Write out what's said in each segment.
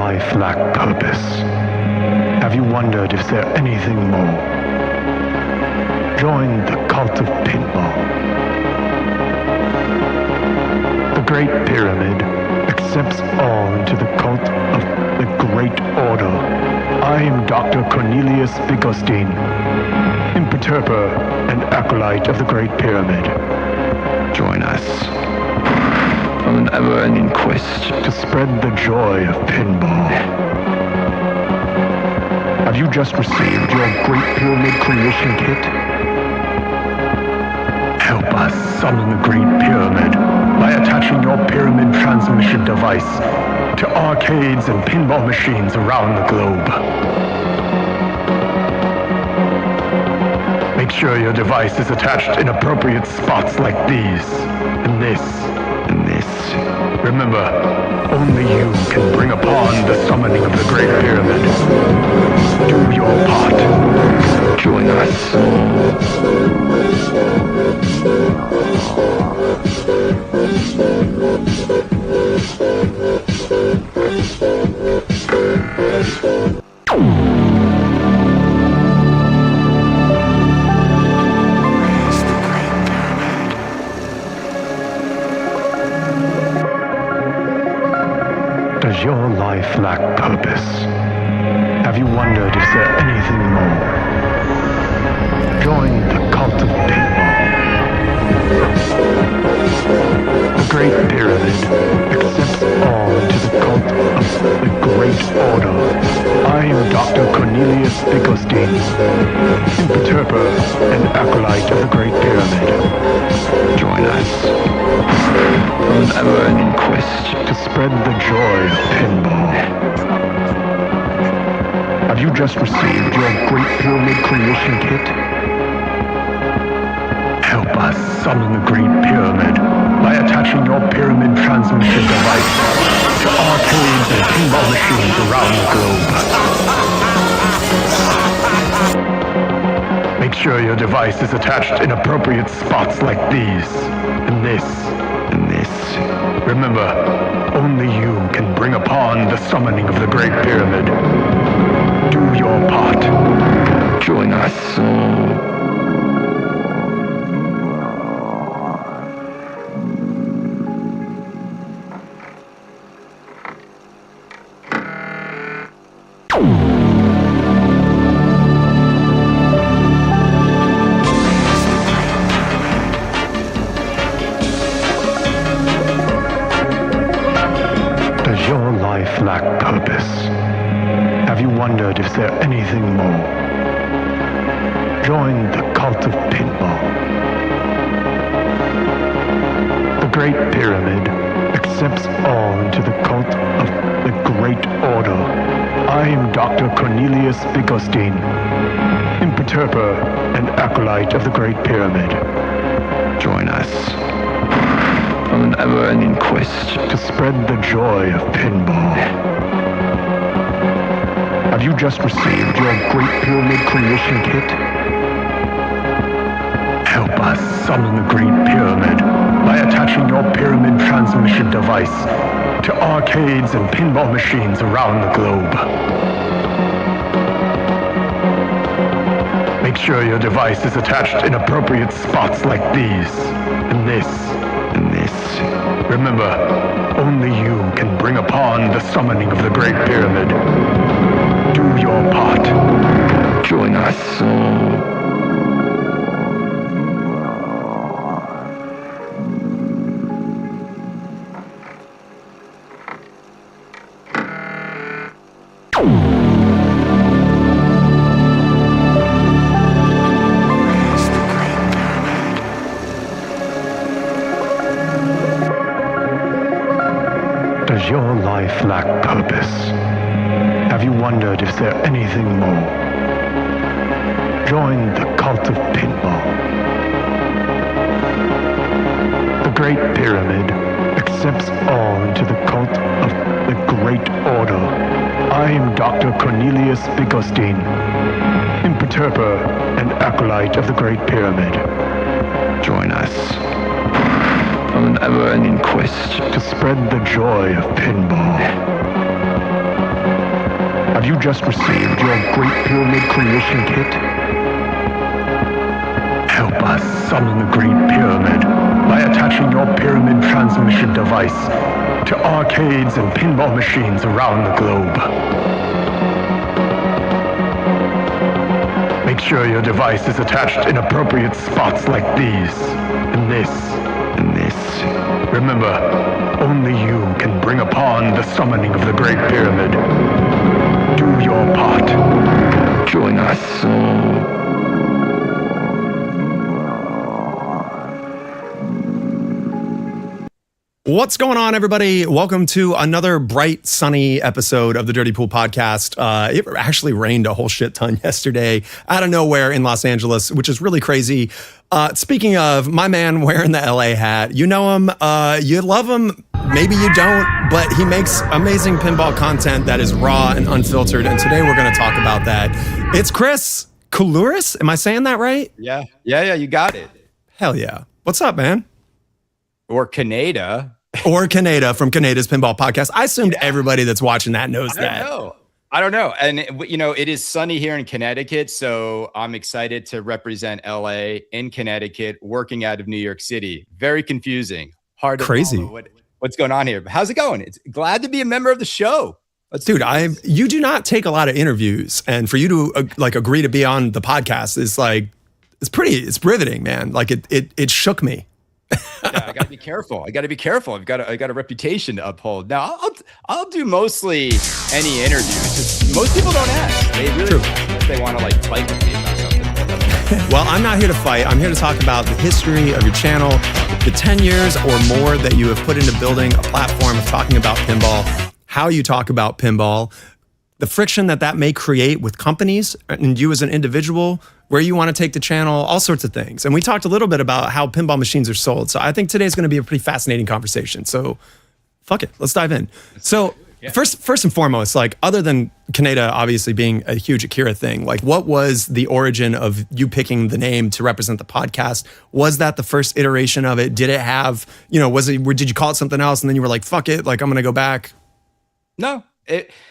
life lack purpose? Have you wondered if there's anything more? Join the cult of Pinball. The Great Pyramid accepts all into the cult of the Great Order. I am Dr. Cornelius Bickelstein, imperturber and acolyte of the Great Pyramid. Join us on an ever-ending quest to spread the joy of pinball. Have you just received your Great Pyramid creation kit? Help us summon the Great Pyramid by attaching your pyramid transmission device to arcades and pinball machines around the globe. Make sure your device is attached in appropriate spots like these, and this, and this. Remember, only you can bring upon the summoning of the Great Pyramid. Do your part. Join us. Does your life lack purpose? Have you wondered if there's anything more? Join the cult of Pinball. The Great Pyramid accepts all into the cult of the Great Order. I am Dr. Cornelius Bickelstein, imperturber and acolyte of the Great Pyramid. Join us on an ever-ending quest to spread the joy of pinball. Have you just received your Great Pyramid creation kit? Help us summon the Great Pyramid by attaching your pyramid transmission device to arcades and pinball machines around the globe. Make sure your device is attached in appropriate spots like these, and this, and this. Remember, only you can bring upon the summoning of the Great Pyramid. Do your part. Join us. Does your life lack purpose? Have you wondered if there's anything more? Join the cult of Pinball. The Great Pyramid accepts all into the cult of the Great Order. I am Dr. Cornelius Bickelstein, imperturber and acolyte of the Great Pyramid. Join us on an ever-ending quest to spread the joy of pinball. Have you just received your Great Pyramid creation kit? Help us summon the Great Pyramid by attaching your pyramid transmission device to arcades and pinball machines around the globe. Make sure your device is attached in appropriate spots like these, and this, and this. Remember, only you can bring upon the summoning of the Great Pyramid. Do your part. Join us. Does your life lack purpose? Have you wondered if there's anything more? Join the cult of Pinball. The Great Pyramid accepts all into the cult of the Great Order. I am Dr. Cornelius Bickelstein, imperturber and acolyte of the Great Pyramid. Join us on an ever-ending quest to spread the joy of pinball. Have you just received your Great Pyramid creation kit? Help us summon the Great Pyramid by attaching your pyramid transmission device to arcades and pinball machines around the globe. Make sure your device is attached in appropriate spots like these, and this, and this. Remember, only you can bring upon the summoning of the Great Pyramid. Do your part. Join us. What's going on, everybody? Welcome to another bright, sunny episode of the Dirty Pool Podcast. It actually rained a whole shit ton yesterday out of nowhere in Los Angeles, which is really crazy. Speaking of my man wearing the LA hat, you know him, you love him, maybe you don't, but he makes amazing pinball content that is raw and unfiltered, and today we're going to talk about that. It's Chris Kooluris. Am I saying that right? Yeah, you got it. Hell yeah. What's up, man? Or Kaneda. Or Kaneda from Kaneda's Pinball Podcast. I assumed everybody that's watching that knows that. I don't know. And, it is sunny here in Connecticut, so I'm excited to represent LA in Connecticut, working out of New York City. Very confusing. Hard to follow what's going on here. But how's it going? It's glad to be a member of the show. Dude, you do not take a lot of interviews, and for you to agree to be on the podcast is it's riveting, man. Like it shook me. Yeah, I gotta be careful. I got a reputation to uphold. Now I'll do mostly any interview. Just most people don't ask. They really if they want to fight with me about something. Well, I'm not here to fight. I'm here to talk about the history of your channel, the 10 years or more that you have put into building a platform of talking about pinball, how you talk about pinball, the friction that may create with companies and you as an individual, where you want to take the channel, all sorts of things. And we talked a little bit about how pinball machines are sold. So I think today's going to be a pretty fascinating conversation. So fuck it, let's dive in. So first and foremost, other than Kaneda obviously being a huge Akira thing, what was the origin of you picking the name to represent the podcast? Was that the first iteration of it? Did it have, did you call it something else and then you were like, fuck it, I'm going to go back? No.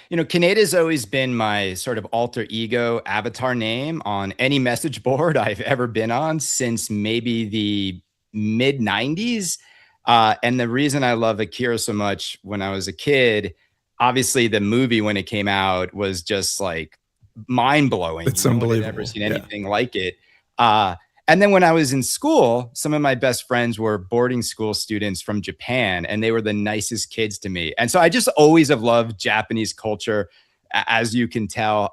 Kaneda's always been my sort of alter ego avatar name on any message board I've ever been on since maybe the mid 90s. And the reason I love Akira so much, when I was a kid, obviously the movie when it came out was just mind blowing. It's unbelievable. I've never seen anything like it. And then when I was in school, some of my best friends were boarding school students from Japan, and they were the nicest kids to me. And so I just always have loved Japanese culture, as you can tell.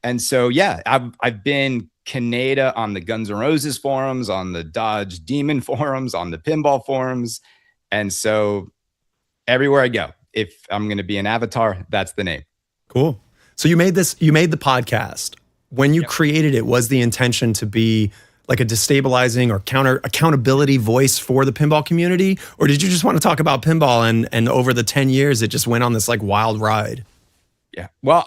And so, I've been Kaneda on the Guns N' Roses forums, on the Dodge Demon forums, on the pinball forums. And so everywhere I go, if I'm going to be an avatar, that's the name. Cool. So you made the podcast. When you created it, was the intention to be a destabilizing or accountability voice for the pinball community? Or did you just want to talk about pinball and over the 10 years, it just went on this wild ride? Yeah. Well,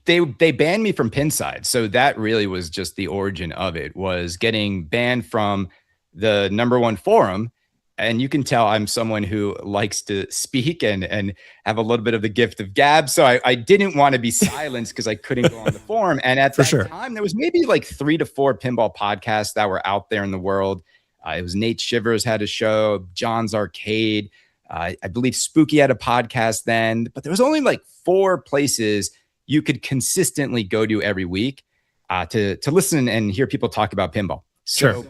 they banned me from Pinside. So that really was just the origin of it, was getting banned from the #1 forum. And you can tell I'm someone who likes to speak and have a little bit of the gift of gab. So I didn't want to be silenced because I couldn't go on the forum. And at that time, there was maybe 3 to 4 pinball podcasts that were out there in the world. It was Nate Shivers had a show, John's Arcade. I believe Spooky had a podcast then. But there was only 4 places you could consistently go to every week to listen and hear people talk about pinball. So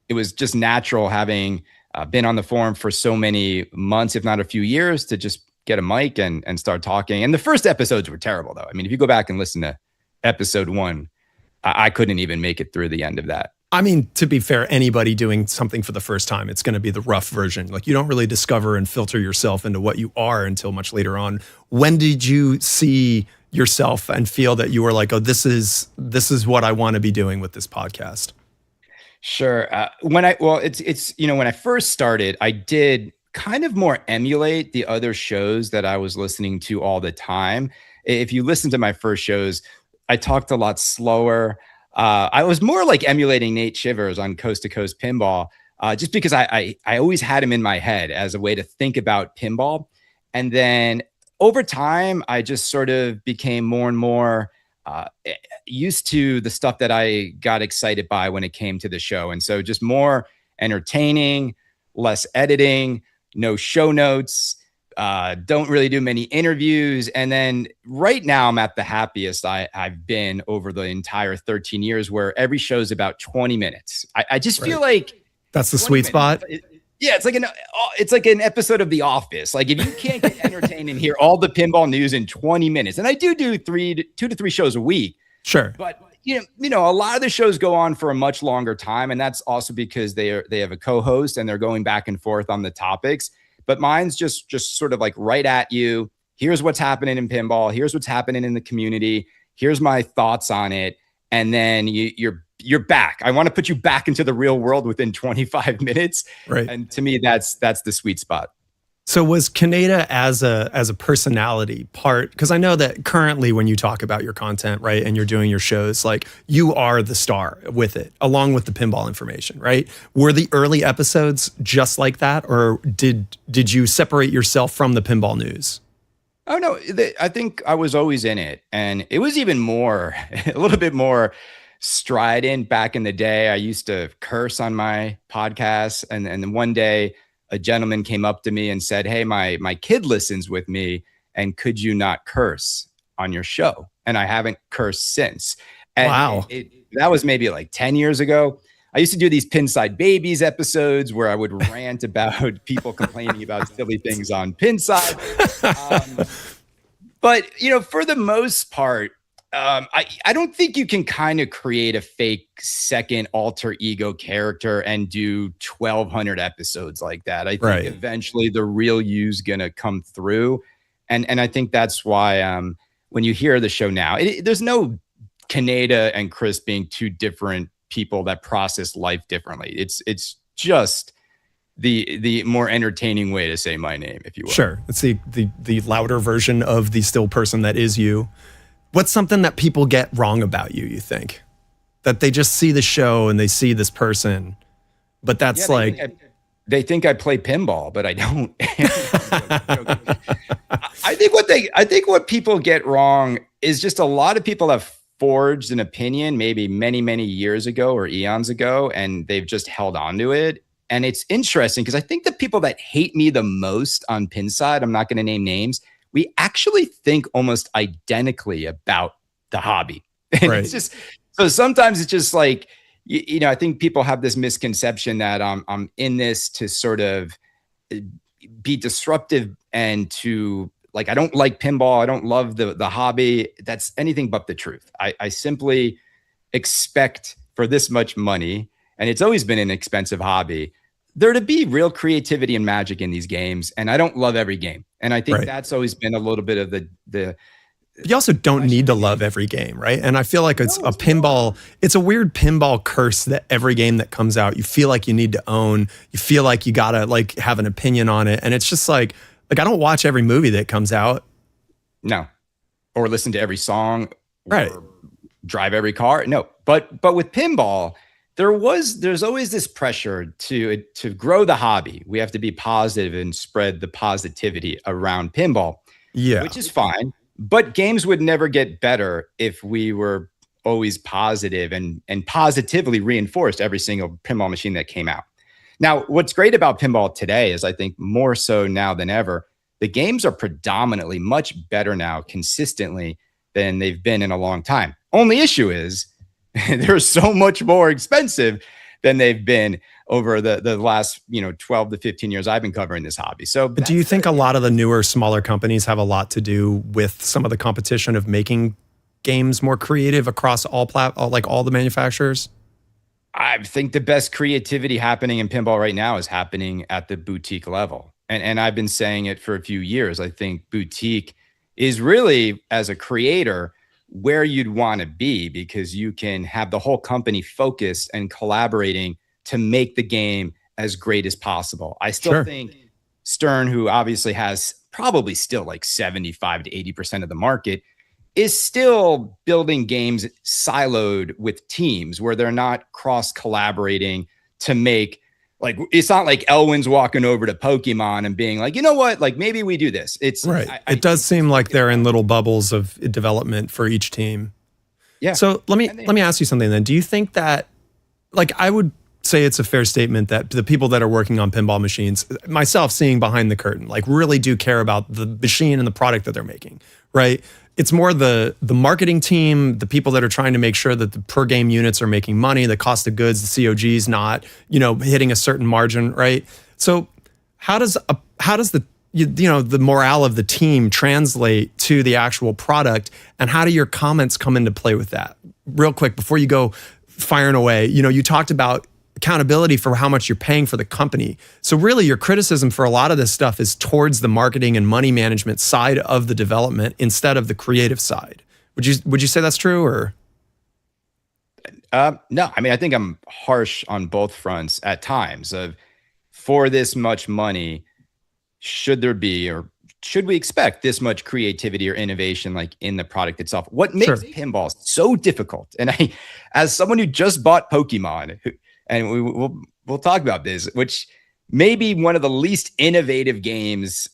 it was just natural, having been on the forum for so many months, if not a few years, to just get a mic and start talking. And the first episodes were terrible, though. I mean, if you go back and listen to episode 1, I couldn't even make it through the end of that. I mean, to be fair, anybody doing something for the first time, it's going to be the rough version. You don't really discover and filter yourself into what you are until much later on. When did you see yourself and feel that you were oh, this is what I want to be doing with this podcast? Sure. When I first started, I did kind of more emulate the other shows that I was listening to all the time. If you listen to my first shows, I talked a lot slower. I was more emulating Nate Shivers on Coast to Coast Pinball, just because I always had him in my head as a way to think about pinball. And then over time, I just sort of became more and more used to the stuff that I got excited by when it came to the show. And so just more entertaining, less editing, no show notes, don't really do many interviews. And then right now I'm at the happiest I've been over the entire 13 years, where every show is about 20 minutes. I just feel like that's the sweet spot. Yeah, it's like an episode of The Office. Like, if you can't get entertained and hear all the pinball news in 20 minutes, and I do 2 to 3 shows a week. Sure. But you know, a lot of the shows go on for a much longer time, and that's also because they have a co-host and they're going back and forth on the topics. But mine's just sort of like right at you. Here's what's happening in pinball. Here's what's happening in the community. Here's my thoughts on it. And then you're back. I want to put you back into the real world within 25 minutes. Right. And to me, that's the sweet spot. So was Kaneda as a personality part? Because I know that currently when you talk about your content, right, and you're doing your shows, like, you are the star with it, along with the pinball information, right? Were the early episodes just like that, or did you separate yourself from the pinball news? Oh, no, I think I was always in it. And it was even more, a little bit more strident back in the day. I used to curse on my podcast. And then one day a gentleman came up to me and said, "Hey, my kid listens with me. And could you not curse on your show?" And I haven't cursed since. And wow. That was maybe like 10 years ago. I used to do these Pinside Babies episodes where I would rant about people complaining about silly things on Pinside. But, for the most part, I don't think you can kind of create a fake second alter ego character and do 1,200 episodes like that. I think eventually the real you's going to come through. And I think that's why when you hear the show now, there's no Kaneda and Chris being two different people that process life differently. It's just the more entertaining way to say my name, if you will. Sure. It's the louder version of the still person that is you. What's something that people get wrong about you think? That they just see the show and they see this person, but that's they think I play pinball, but I don't. I think what people get wrong is just a lot of people have forged an opinion maybe many, many years ago or eons ago, and they've just held on to it. And it's interesting because I think the people that hate me the most on Pinside, I'm not going to name names, we actually think almost identically about the hobby. And right. It's just, so sometimes it's just like, I think people have this misconception that I'm in this to sort of be disruptive and to, like, I don't like pinball. I don't love the hobby. That's anything but the truth. I simply expect for this much money, and it's always been an expensive hobby, there to be real creativity and magic in these games. And I don't love every game. And I think that's always been a little bit of the you also don't need to love every game, right? And I feel like it's a weird pinball curse that every game that comes out, you feel like you need to own, you feel like you gotta like have an opinion on it. And it's just like I don't watch every movie that comes out. No. Or listen to every song. Right. Or drive every car. No. But with pinball, there's always this pressure to grow the hobby. We have to be positive and spread the positivity around pinball. Yeah. Which is fine. But games would never get better if we were always positive and positively reinforced every single pinball machine that came out. Now, what's great about pinball today is I think more so now than ever, the games are predominantly much better now consistently than they've been in a long time. Only issue is they're so much more expensive than they've been over the last 12 to 15 years I've been covering this hobby. So do you think a lot of the newer, smaller companies have a lot to do with some of the competition of making games more creative across all the manufacturers? I think the best creativity happening in pinball right now is happening at the boutique level. And I've been saying it for a few years. I think boutique is really, as a creator, where you'd want to be, because you can have the whole company focused and collaborating to make the game as great as possible. I still think Stern, who obviously has probably still like 75 to 80% of the market, is still building games siloed with teams where they're not cross collaborating to make Like, it's not like Elwin's walking over to Pokemon and being like, you know what, like maybe we do this. It's right. It does seem like they're in little bubbles of development for each team. Yeah. So let me ask you something then. Do you think that, like, I would say it's a fair statement that the people that are working on pinball machines, myself seeing behind the curtain, like really do care about the machine and the product that they're making, right? It's more the marketing team, the people that are trying to make sure that the per game units are making money, the cost of goods, the COG's not, hitting a certain margin, right? So how does the the morale of the team translate to the actual product, and how do your comments come into play with that? Real quick before you go firing away, you talked about accountability for how much you're paying for the company. So really your criticism for a lot of this stuff is towards the marketing and money management side of the development instead of the creative side. Would you say that's true, or? No, I mean, I think I'm harsh on both fronts at times of, for this much money, should there be, or should we expect this much creativity or innovation like in the product itself? What makes pinball so difficult? And as someone who just bought Pokemon, and we'll talk about this, which may be one of the least innovative games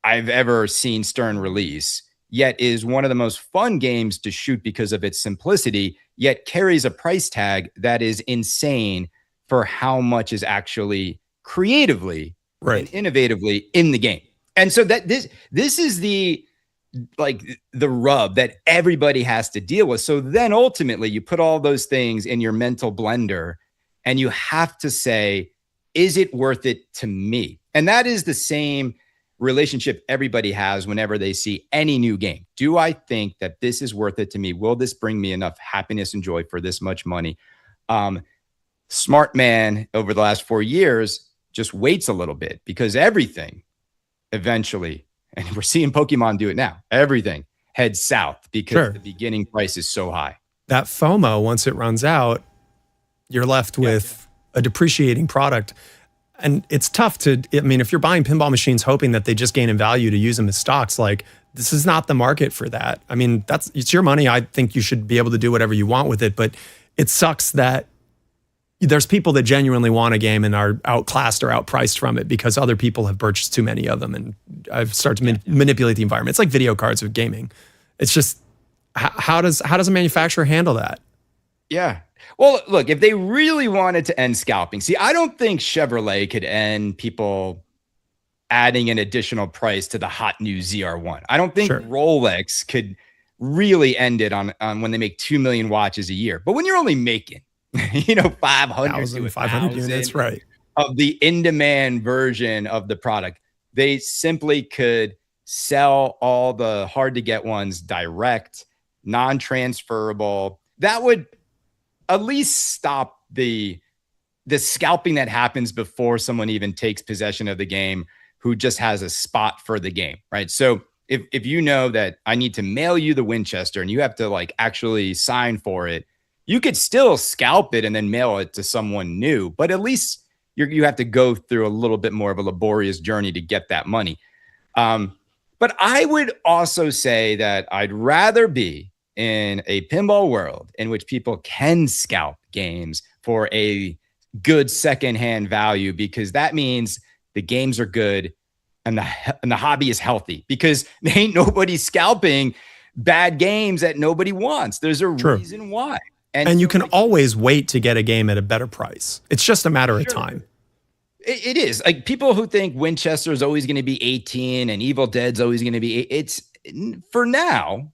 I've ever seen Stern release, yet is one of the most fun games to shoot because of its simplicity, yet carries a price tag that is insane for how much is actually creatively and innovatively in the game. And so that this is the rub that everybody has to deal with. So then ultimately you put all those things in your mental blender and you have to say, is it worth it to me? And that is the same relationship everybody has whenever they see any new game. Do I think that this is worth it to me? Will this bring me enough happiness and joy for this much money? Smart man over the last 4 years just waits a little bit, because everything eventually, and we're seeing Pokemon do it now, everything heads south because the beginning price is so high. That FOMO, once it runs out, you're left with a depreciating product. And it's tough if you're buying pinball machines hoping that they just gain in value to use them as stocks, like, this is not the market for that. I mean, it's your money. I think you should be able to do whatever you want with it, but it sucks that there's people that genuinely want a game and are outclassed or outpriced from it because other people have purchased too many of them. And I've started to manipulate the environment. It's like video cards with gaming. It's just, how does a manufacturer handle that? Yeah. Well, look, if they really wanted to end scalping, see, I don't think Chevrolet could end people adding an additional price to the hot new ZR1. I don't think Rolex could really end it on when they make 2 million watches a year. But when you're only making 500 units, right, of the in-demand version of the product, they simply could sell all the hard-to-get ones direct, non-transferable. That would at least stop the scalping that happens before someone even takes possession of the game, who just has a spot for the game, right? So if you know that I need to mail you the Winchester and you have to like actually sign for it, you could still scalp it and then mail it to someone new, but at least you have to go through a little bit more of a laborious journey to get that money. But I would also say that I'd rather be in a pinball world in which people can scalp games for a good secondhand value, because that means the games are good and the hobby is healthy, because ain't nobody scalping bad games that nobody wants. There's a reason why. And you can always wait to get a game at a better price. It's just a matter of time. It is. Like, people who think Winchester is always going to be 18 and Evil Dead's always going to be, it's for now.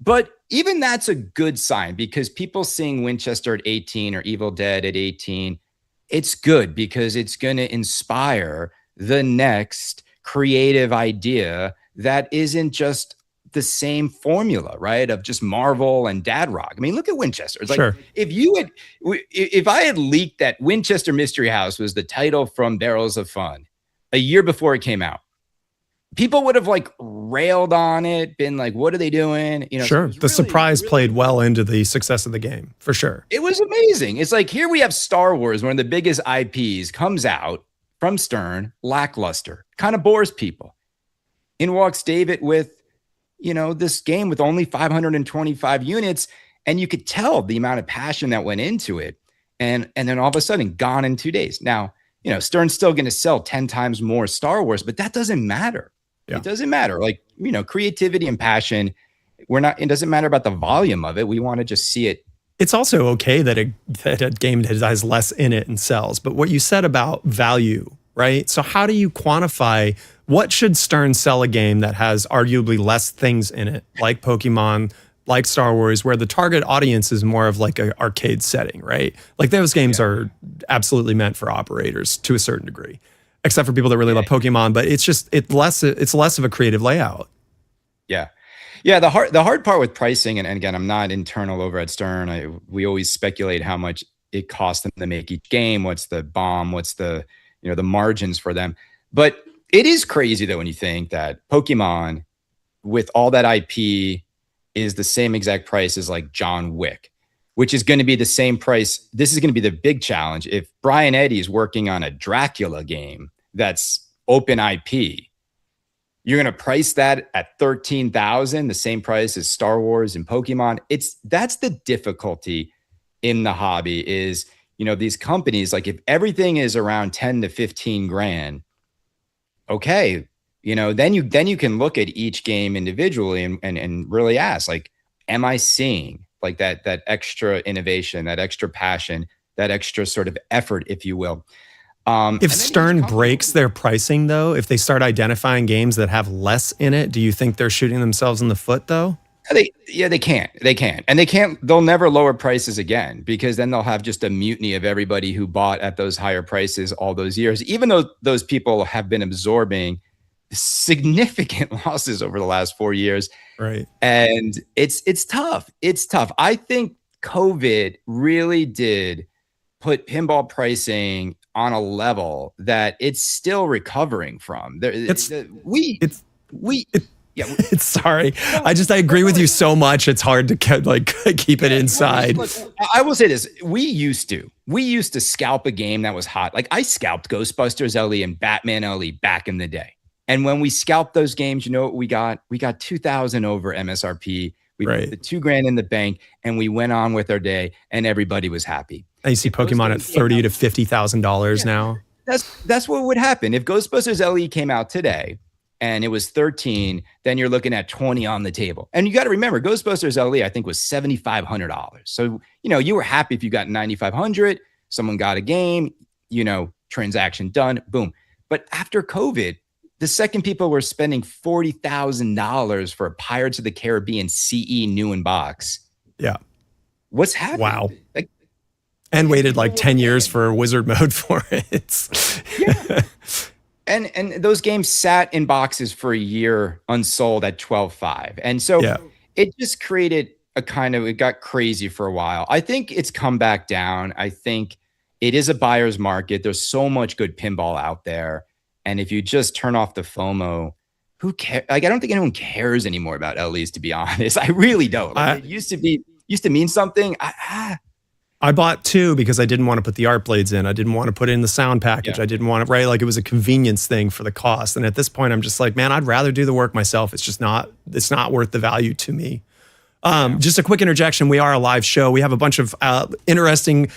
But even that's a good sign, because people seeing Winchester at 18 or Evil Dead at 18, it's good, because it's going to inspire the next creative idea that isn't just the same formula, right? Of just Marvel and Dad Rock. I mean, look at Winchester. It's like, if I had leaked that Winchester Mystery House was the title from Barrels of Fun a year before it came out, people would have like railed on it, been like, what are they doing? So the surprise played well into the success of the game, for sure. It was amazing. It's like, here we have Star Wars, one of the biggest IPs, comes out from Stern, lackluster, kind of bores people. In walks David with, this game with only 525 units. And you could tell the amount of passion that went into it. And then all of a sudden, gone in 2 days. Now, Stern's still going to sell 10 times more Star Wars, but that doesn't matter. Yeah. It doesn't matter. Like, creativity and passion, it doesn't matter about the volume of it. We want to just see it. It's also okay that a game has less in it and sells, but what you said about value, right? So how do you quantify what should Stern sell a game that has arguably less things in it, like Pokemon, like Star Wars, where the target audience is more of like an arcade setting, right? Like those games are absolutely meant for operators to a certain degree, except for people that really love Pokemon, but it's less of a creative layout. Yeah. Yeah, the hard part with pricing, and again, I'm not internal over at Stern. We always speculate how much it costs them to make each game. What's the BOM? What's the the margins for them? But it is crazy though when you think that Pokemon, with all that IP, is the same exact price as like John Wick, which is going to be the same price. This is going to be the big challenge. If Brian Eddy is working on a Dracula game that's open IP, you're going to price that at $13,000, the same price as Star Wars and Pokemon. That's the difficulty in the hobby is, these companies, like if everything is around 10 to 15 grand, okay, then you can look at each game individually and really ask, like, am I seeing like that extra innovation, that extra passion, that extra sort of effort, if you will? If Stern breaks their pricing, though, if they start identifying games that have less in it, do you think they're shooting themselves in the foot, though? They can't. And they'll never lower prices again, because then they'll have just a mutiny of everybody who bought at those higher prices all those years, even though those people have been absorbing significant losses over the last 4 years. Right. And it's tough. It's tough. I think COVID really did put pinball pricing on a level that it's still recovering from. Sorry. I agree with you so much. It's hard to keep it inside. Look, I will say this. We used to scalp a game that was hot. Like I scalped Ghostbusters LE and Batman LE back in the day. And when we scalped those games, you know what we got? We got 2,000 over MSRP. We put the $2,000 in the bank and we went on with our day and everybody was happy. I see Pokemon at $30,000 to $50,000 now. That's what would happen. If Ghostbusters LE came out today and it was 13, then you're looking at 20 on the table. And you got to remember, Ghostbusters LE, I think, was $7,500. So, you were happy if you got 9,500, someone got a game, transaction done, boom. But after COVID, the second people were spending $40,000 for a Pirates of the Caribbean CE new in box. Yeah. What's happening? Wow. And waited like 10 years for wizard mode for it. Yeah. And those games sat in boxes for a year unsold at 12.5. And so it just created it got crazy for a while. I think it's come back down. I think it is a buyer's market. There's so much good pinball out there. And if you just turn off the FOMO, who cares? Like, I don't think anyone cares anymore about LEs, to be honest. I really don't. It used to mean something. I bought 2 because I didn't want to put the art blades in. I didn't want to put it in the sound package. I didn't want it, right? Like it was a convenience thing for the cost. And at this point, I'm just like, man, I'd rather do the work myself. It's not worth the value to me. Just a quick interjection. We are a live show. We have a bunch of interesting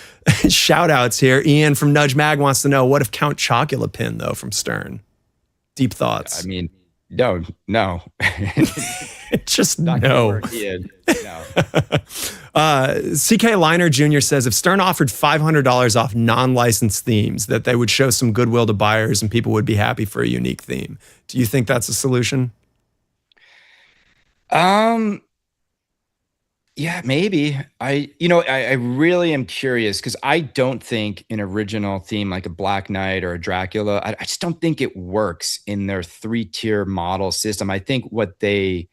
shout outs here. Ian from Nudge Mag wants to know, what if Count Chocula pin though from Stern? Deep thoughts. I mean, no. Just no. CK Liner Jr. says, if Stern offered $500 off non-licensed themes, that they would show some goodwill to buyers and people would be happy for a unique theme. Do you think that's a solution? Yeah, maybe. I really am curious because I don't think an original theme like a Black Knight or a Dracula, I just don't think it works in their 3-tier model system. I think what they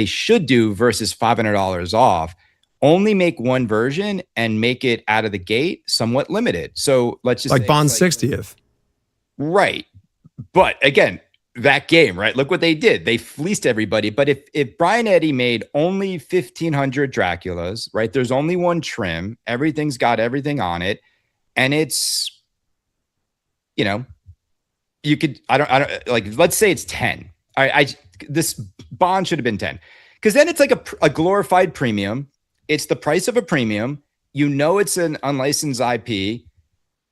should do versus $500 off, only make one version and make it out of the gate somewhat limited. So let's just like Bond's 60th. Right. But again, that game, right? Look what they did. They fleeced everybody. But if Brian Eddy made only 1,500 Draculas, right? There's only one trim. Everything's got everything on it. And it's, you could, I don't like, let's say it's 10. This Bond should have been 10. Because then it's like a glorified premium. It's the price of a premium. It's an unlicensed IP.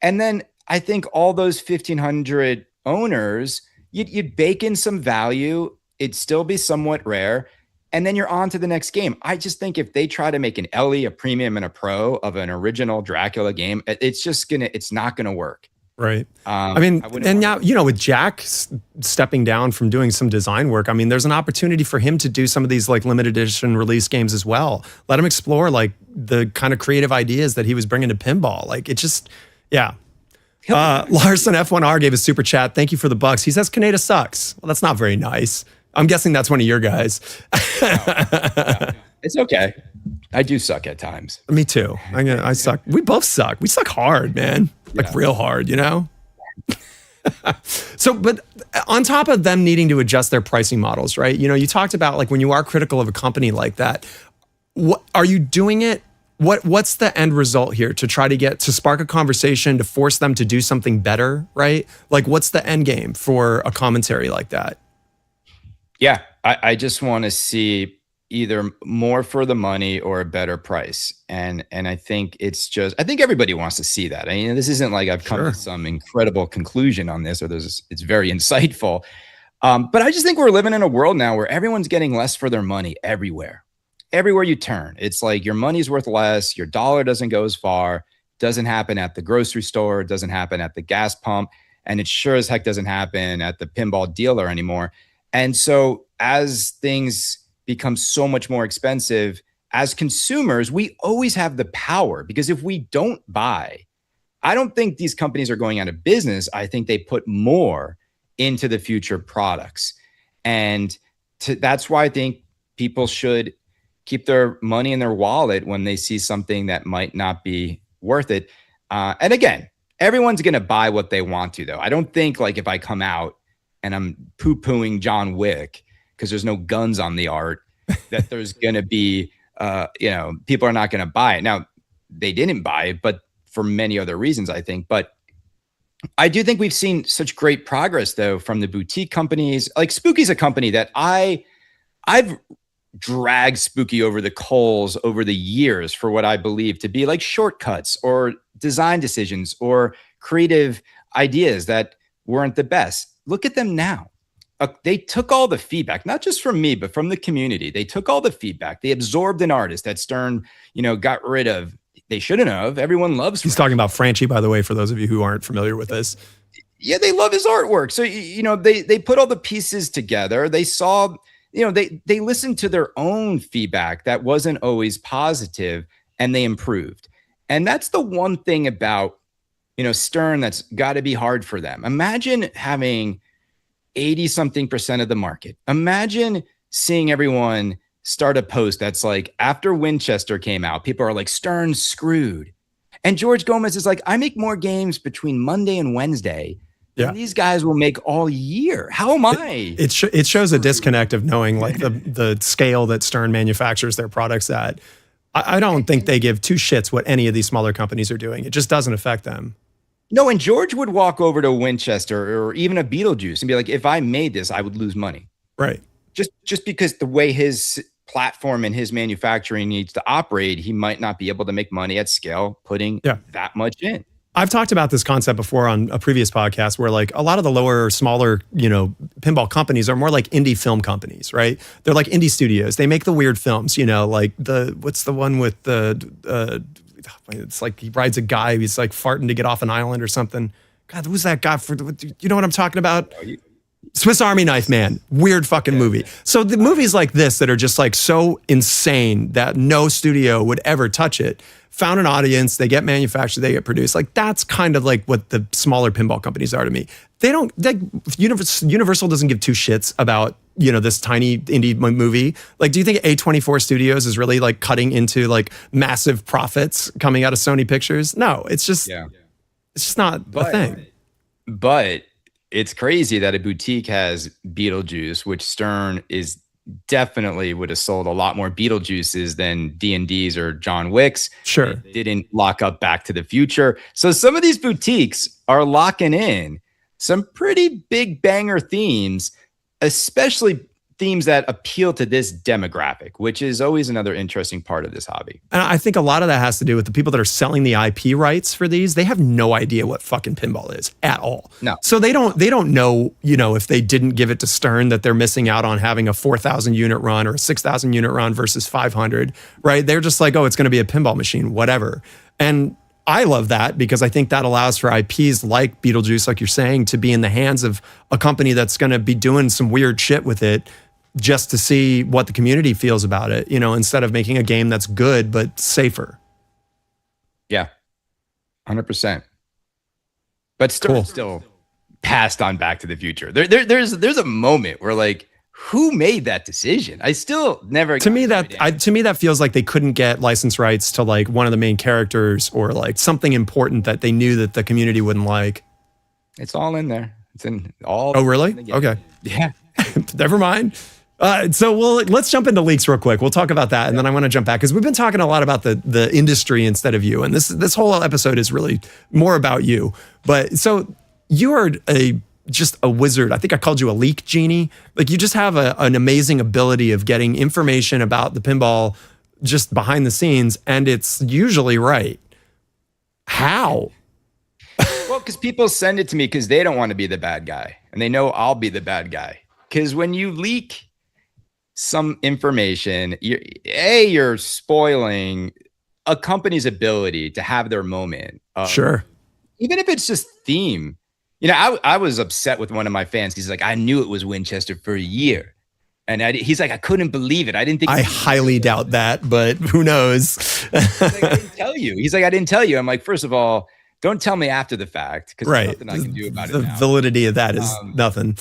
And then I think all those 1,500 owners, you'd bake in some value. It'd still be somewhat rare. And then you're on to the next game. I just think if they try to make an LE, a premium, and a pro of an original Dracula game, it's not gonna work. Right. I mean, and now, with Jack stepping down from doing some design work, I mean, there's an opportunity for him to do some of these like limited edition release games as well. Let him explore like the kind of creative ideas that he was bringing to pinball. Like it just, yeah. Larson F1R gave a super chat. Thank you for the bucks. He says Kaneda sucks. Well, that's not very nice. I'm guessing that's one of your guys. No. It's okay. I do suck at times. Me too. I suck. We both suck. We suck hard, man. Like real hard, So, but on top of them needing to adjust their pricing models, right? You talked about like when you are critical of a company like that, what are you doing it? What's the end result here to try to spark a conversation, to force them to do something better, right? Like what's the end game for a commentary like that? Yeah, I just want to see either more for the money or a better price. And I think I think everybody wants to see that. I mean, this isn't like I've come to some incredible conclusion on this, or it's very insightful. But I just think we're living in a world now where everyone's getting less for their money everywhere. Everywhere you turn, it's like your money's worth less, your dollar doesn't go as far, doesn't happen at the grocery store, doesn't happen at the gas pump, and it sure as heck doesn't happen at the pinball dealer anymore. And so as things become so much more expensive, as consumers, we always have the power, because if we don't buy, I don't think these companies are going out of business. I think they put more into the future products. And that's why I think people should keep their money in their wallet when they see something that might not be worth it. And again, everyone's going to buy what they want to, though. I don't think like if I come out and I'm poo-pooing John Wick because there's no guns on the art, that there's going to be, people are not going to buy it. Now, they didn't buy it, but for many other reasons, I think. But I do think we've seen such great progress, though, from the boutique companies. Like Spooky's a company that I've dragged Spooky over the coals over the years for what I believe to be like shortcuts or design decisions or creative ideas that weren't the best. Look at them now. They took all the feedback, not just from me, but from the community. They took all the feedback. They absorbed an artist that Stern, got rid of. They shouldn't have. Everyone loves He's talking about Franchi, by the way, for those of you who aren't familiar with this. Yeah, they love his artwork. So, they put all the pieces together. They saw, they listened to their own feedback that wasn't always positive, and they improved. And that's the one thing about, Stern that's got to be hard for them. Imagine having 80-something% of the market. Imagine seeing everyone start a post that's like, after Winchester came out, people are like, Stern's screwed. And George Gomez is like, I make more games between Monday and Wednesday than these guys will make all year. How am I? It shows a disconnect of knowing like the scale that Stern manufactures their products at. I don't think they give two shits what any of these smaller companies are doing. It just doesn't affect them. No, and George would walk over to Winchester or even a Beetlejuice and be like, if I made this, I would lose money. Right. Just because the way his platform and his manufacturing needs to operate, he might not be able to make money at scale putting that much in. I've talked about this concept before on a previous podcast where like a lot of the lower, smaller, pinball companies are more like indie film companies, right? They're like indie studios. They make the weird films, like what's the one with it's like he rides a guy, he's like farting to get off an island or something. God, who's that guy you know what I'm talking about? Swiss Army Knife Man. Weird fucking movie. So the movies like this that are just like so insane that no studio would ever touch it, found an audience, they get manufactured, they get produced. Like that's kind of like what the smaller pinball companies are to me. Universal doesn't give two shits about, this tiny indie movie. Like, do you think A24 Studios is really like cutting into like massive profits coming out of Sony Pictures? No, it's just not a thing. But it's crazy that a boutique has Beetlejuice, which Stern is definitely would have sold a lot more Beetlejuices than D&Ds or John Wicks. Sure. It didn't lock up Back to the Future. So some of these boutiques are locking in some pretty big banger themes, especially themes that appeal to this demographic, which is always another interesting part of this hobby. And I think a lot of that has to do with the people that are selling the IP rights for these. They have no idea what fucking pinball is at all. No. So they don't know, if they didn't give it to Stern, that they're missing out on having a 4,000 unit run or a 6,000 unit run versus 500, right? They're just like, oh, it's going to be a pinball machine, whatever. And I love that because I think that allows for IPs like Beetlejuice, like you're saying, to be in the hands of a company that's going to be doing some weird shit with it just to see what the community feels about it, instead of making a game that's good but safer. Yeah, 100%. But still passed on Back to the Future. There's a moment where like, who made that decision? I still never. To me, that feels like they couldn't get license rights to like one of the main characters or like something important that they knew that the community wouldn't like. It's all in there. It's in all. Oh, really? Okay. Yeah. Never mind. So let's jump into leaks real quick. We'll talk about that, and then I want to jump back because we've been talking a lot about the industry instead of you, and this whole episode is really more about you. But so you are just a wizard. I think I called you a leak genie. Like you just have an amazing ability of getting information about the pinball just behind the scenes, and it's usually right. How? Well, because people send it to me because they don't want to be the bad guy, and they know I'll be the bad guy. Because when you leak some information, you're spoiling a company's ability to have their moment. Sure. Even if it's just theme. I was upset with one of my fans. He's like, I knew it was Winchester for a year. And he's like, I couldn't believe it. I didn't think. I highly doubt that, but who knows? He's like, I didn't tell you. He's like, I didn't tell you. I'm like, first of all, don't tell me after the fact. Because there's nothing I can do about it now. The validity of that is nothing.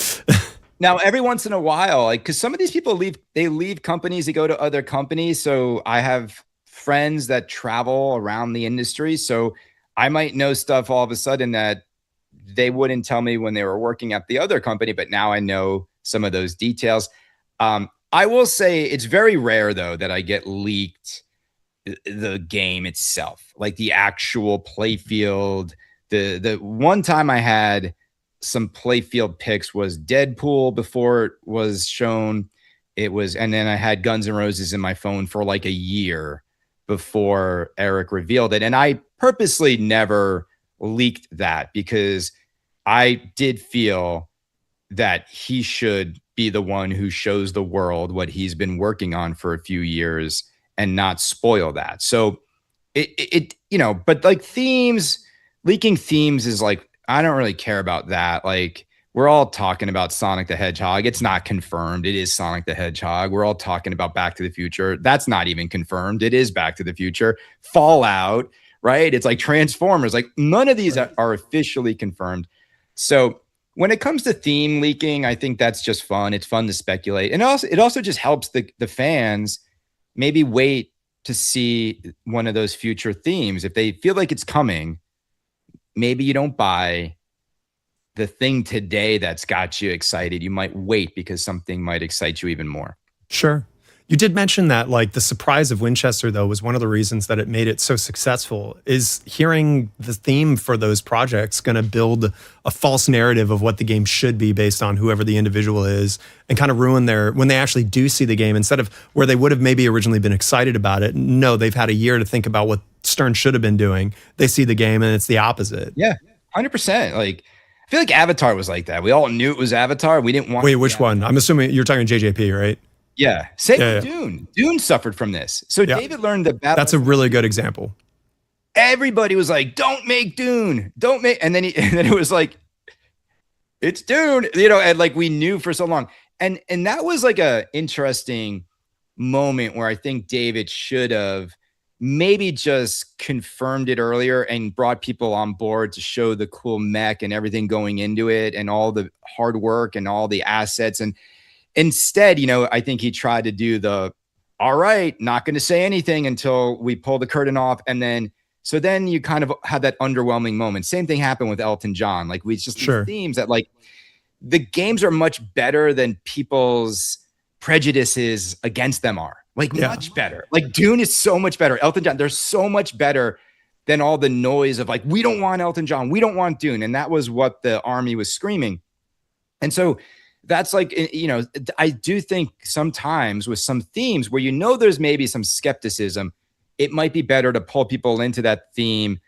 Now, every once in a while, like, because some of these people leave companies, they go to other companies. So I have friends that travel around the industry. So I might know stuff all of a sudden that they wouldn't tell me when they were working at the other company, but now I know some of those details. I will say it's very rare, though, that I get leaked the game itself, like the actual playfield. The one time I had some playfield pics was Deadpool before it was shown. And then I had Guns N' Roses in my phone for like a year before Eric revealed it. And I purposely never leaked that because I did feel that he should be the one who shows the world what he's been working on for a few years and not spoil that. So but like leaking themes is like, I don't really care about that. Like we're all talking about Sonic the Hedgehog. It's not confirmed. It is Sonic the Hedgehog. We're all talking about Back to the Future. That's not even confirmed. It is Back to the Future. Fallout, right? It's like Transformers. Like none of these are officially confirmed. So when it comes to theme leaking, I think that's just fun. It's fun to speculate. And it also just helps the fans maybe wait to see one of those future themes. If they feel like it's coming, maybe you don't buy the thing today that's got you excited. You might wait because something might excite you even more. Sure. You did mention that like the surprise of Winchester, though, was one of the reasons that it made it so successful. Is hearing the theme for those projects going to build a false narrative of what the game should be based on whoever the individual is and kind of ruin when they actually do see the game, instead of where they would have maybe originally been excited about it. No, they've had a year to think about what Stern should have been doing. They see the game and it's the opposite. Yeah, 100%. Like, I feel like Avatar was like that. We all knew it was Avatar. We didn't want. Wait, which one? I'm assuming you're talking JJP, right? Yeah. Same with Dune. Dune suffered from this. So David learned the battle. That's a really good example. Everybody was like, don't make Dune. Don't make. And then it was like, it's Dune, and like we knew for so long. And that was like a interesting moment where I think David should have maybe just confirmed it earlier and brought people on board to show the cool mech and everything going into it and all the hard work and all the assets. And instead, I think he tried to do all right, not going to say anything until we pull the curtain off. And then you kind of had that underwhelming moment. Same thing happened with Elton John. Like these themes that like the games are much better than people's prejudices against them are. Like much better. Like Dune is so much better. Elton John, they're so much better than all the noise of like, we don't want Elton John. We don't want Dune. And that was what the army was screaming. And so that's like, I do think sometimes with some themes where there's maybe some skepticism, it might be better to pull people into that theme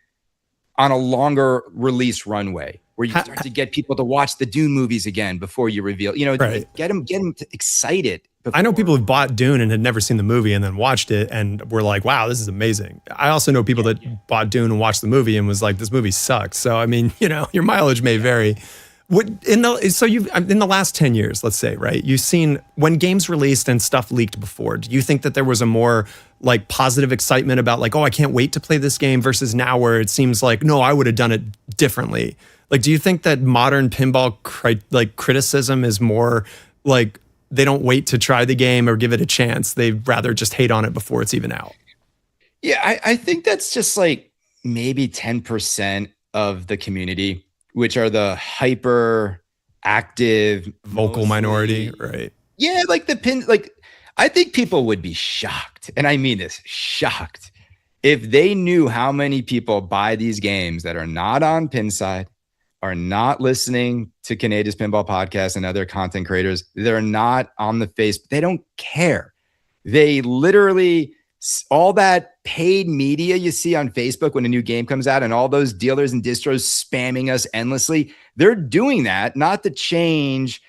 on a longer release runway where you start to get people to watch the Dune movies again before you reveal, Right. get them excited. I know people who've bought Dune and had never seen the movie and then watched it and were like, wow, this is amazing. I also know people that bought Dune and watched the movie and was like, this movie sucks. So, I mean, your mileage may vary. In the last 10 years, let's say, right, you've seen when games released and stuff leaked before, do you think that there was a more like positive excitement about like, oh, I can't wait to play this game versus now where it seems like, no, I would have done it differently? Like, do you think that modern pinball criticism is more like they don't wait to try the game or give it a chance? They'd rather just hate on it before it's even out. Yeah, I think that's just like maybe 10% of the community, which are the hyper active vocal minority, right? Yeah, like I think people would be shocked, and I mean this, shocked, if they knew how many people buy these games that are not on Pinside, are not listening to Kaneda's Pinball Podcast and other content creators. They're not on the Facebook. They don't care. They literally, all that paid media you see on Facebook when a new game comes out and all those dealers and distros spamming us endlessly, they're doing that not to change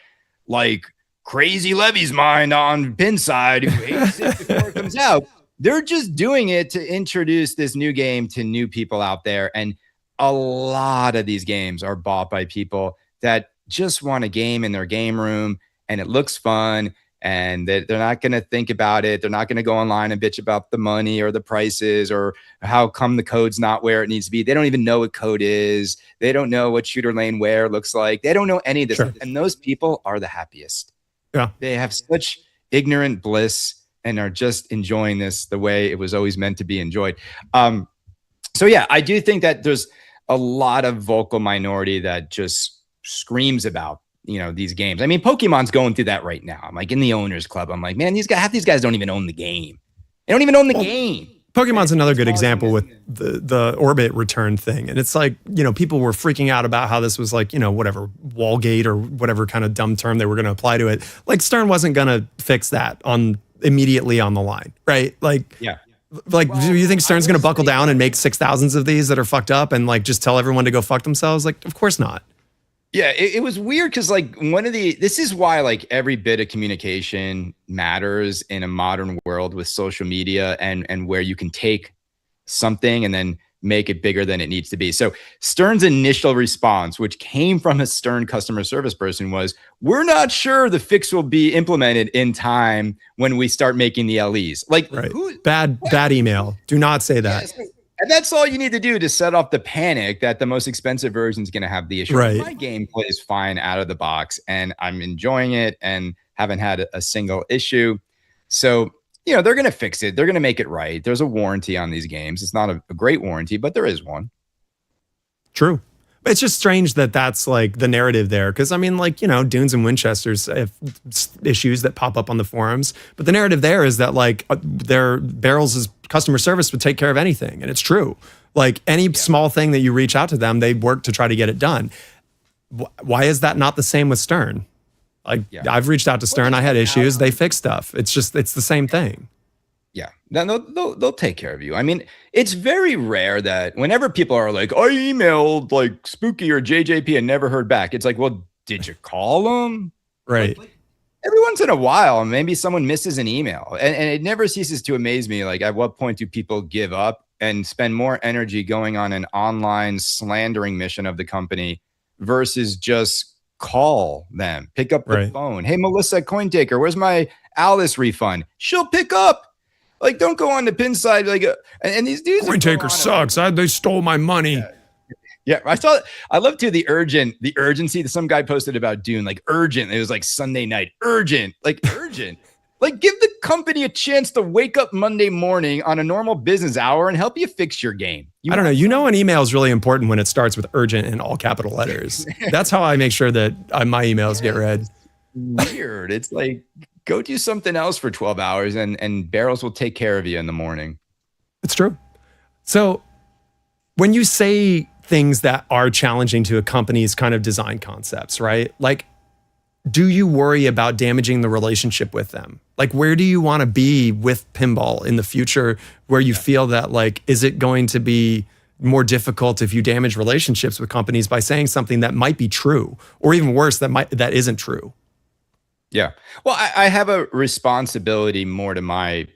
like Crazy Levy's mind on Pinside who hates it before it comes out. They're just doing it to introduce this new game to new people out there. And a lot of these games are bought by people that just want a game in their game room and it looks fun and they're not going to think about it. They're not going to go online and bitch about the money or the prices or how come the code's not where it needs to be. They don't even know what code is. They don't know what shooter lane wear looks like. They don't know any of this. Sure. And those people are the happiest. Yeah. They have such ignorant bliss and are just enjoying this the way it was always meant to be enjoyed. So yeah, I do think that there's a lot of vocal minority that just screams about, these games. I mean, Pokemon's going through that right now. I'm like in the owners club. I'm like, man, half these guys don't even own the game. They don't even own the game. Pokemon's another good example with the orbit return thing. And it's like, people were freaking out about how this was like, whatever, Wallgate or whatever kind of dumb term they were going to apply to it. Like Stern wasn't going to fix that immediately on the line, right? Like, yeah. Like, do you think Stern's going to buckle down and make 6,000s of these that are fucked up and like just tell everyone to go fuck themselves? Like, of course not. Yeah, it was weird because like this is why like every bit of communication matters in a modern world with social media and where you can take something and then make it bigger than it needs to be. So Stern's initial response, which came from a Stern customer service person, was, we're not sure the fix will be implemented in time when we start making the LEs. Like, right. Bad email. Do not say that. Yeah, and that's all you need to do to set off the panic that the most expensive version is going to have the issue. Right. My game plays fine out of the box and I'm enjoying it and haven't had a single issue. So, they're going to fix it. They're going to make it right. There's a warranty on these games. It's not a great warranty, but there is one. True. But it's just strange that that's like the narrative there. Because I mean, like, Dunes and Winchesters have issues that pop up on the forums. But the narrative there is that like their Barrels' customer service would take care of anything. And it's true. Like any small thing that you reach out to them, they work to try to get it done. Why is that not the same with Stern? Like I've reached out to Stern. I had issues. They fix stuff. It's the same thing. Yeah, they'll take care of you. I mean, it's very rare that whenever people are like, I emailed like Spooky or JJP and never heard back. It's like, well, did you call them? Right. Like, every once in a while, maybe someone misses an email. And it never ceases to amaze me. Like, at what point do people give up and spend more energy going on an online slandering mission of the company versus just call them, pick up the phone. Hey, Melissa Cointaker, where's my Alice refund? She'll pick up. Like, don't go on the Pinside. Like, and these dudes. Cointaker sucks. They stole my money. Yeah, I love too the urgency that some guy posted about Dune. Like urgent. It was like Sunday night. Urgent. Like urgent. Like give the company a chance to wake up Monday morning on a normal business hour and help you fix your game. I don't know. An email is really important when it starts with urgent in all capital letters. That's how I make sure that my emails get read. Weird. It's like, go do something else for 12 hours and Barrels will take care of you in the morning. It's true. So when you say things that are challenging to a company's kind of design concepts, right? Like, do you worry about damaging the relationship with them? Like, where do you want to be with pinball in the future, where you feel that, like, is it going to be more difficult if you damage relationships with companies by saying something that might be true, or even worse, that isn't true? Yeah. Well, I have a responsibility more to my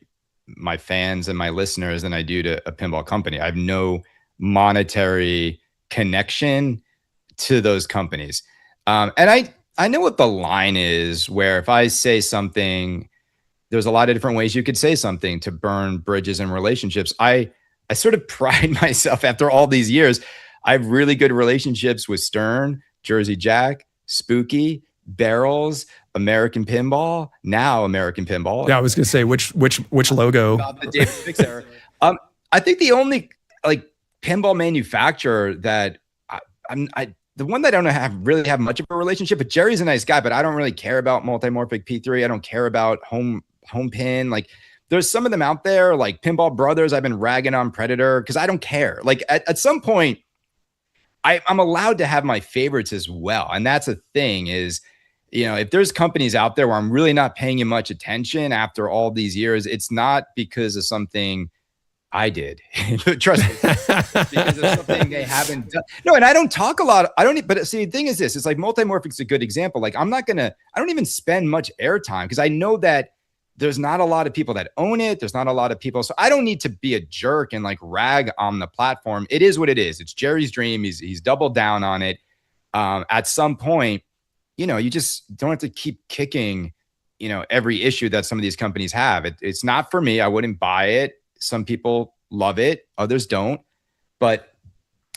fans and my listeners than I do to a pinball company. I have no monetary connection to those companies. And I know what the line is, where if I say something, there's a lot of different ways you could say something to burn bridges and relationships. I sort of pride myself after all these years. I have really good relationships with Stern, Jersey Jack, Spooky, Barrels, American Pinball, now American Pinball. Yeah, I was going to say which logo. About the David Fix era. I think the only like pinball manufacturer that the one that I don't really have much of a relationship, but Jerry's a nice guy, but I don't really care about multimorphic P3. I don't care about home pin. Like, there's some of them out there, like Pinball Brothers. I've been ragging on Predator because I don't care. Like, at some point, I'm allowed to have my favorites as well. And that's a thing is, you know, if there's companies out there where I'm really not paying you much attention after all these years, it's not because of something I did. Trust me. Because of something they haven't done. No, and I don't talk a lot. But see, the thing is this, it's like multimorphic's a good example. Like, I don't even spend much airtime because I know that there's not a lot of people that own it. There's not a lot of people. So I don't need to be a jerk and like rag on the platform. It is what it is. It's Jerry's dream. He's doubled down on it. At some point, you know, you just don't have to keep kicking, you know, every issue that some of these companies have. It's not for me. I wouldn't buy it. Some people love it. Others don't. But,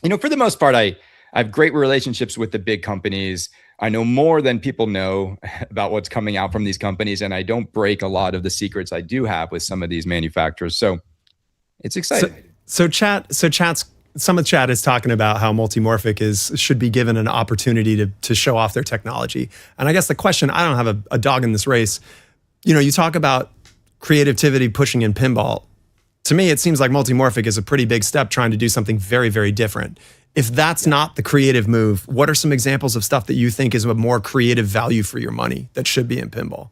you know, for the most part, I have great relationships with the big companies. I know more than people know about what's coming out from these companies, and I don't break a lot of the secrets I do have with some of these manufacturers. So it's exciting. Some of the chat is talking about how multimorphic should be given an opportunity to show off their technology. And I guess the question, I don't have a dog in this race. You know, you talk about creativity pushing in pinball. To me, it seems like multimorphic is a pretty big step trying to do something very, very different. If that's not the creative move, what are some examples of stuff that you think is a more creative value for your money that should be in pinball?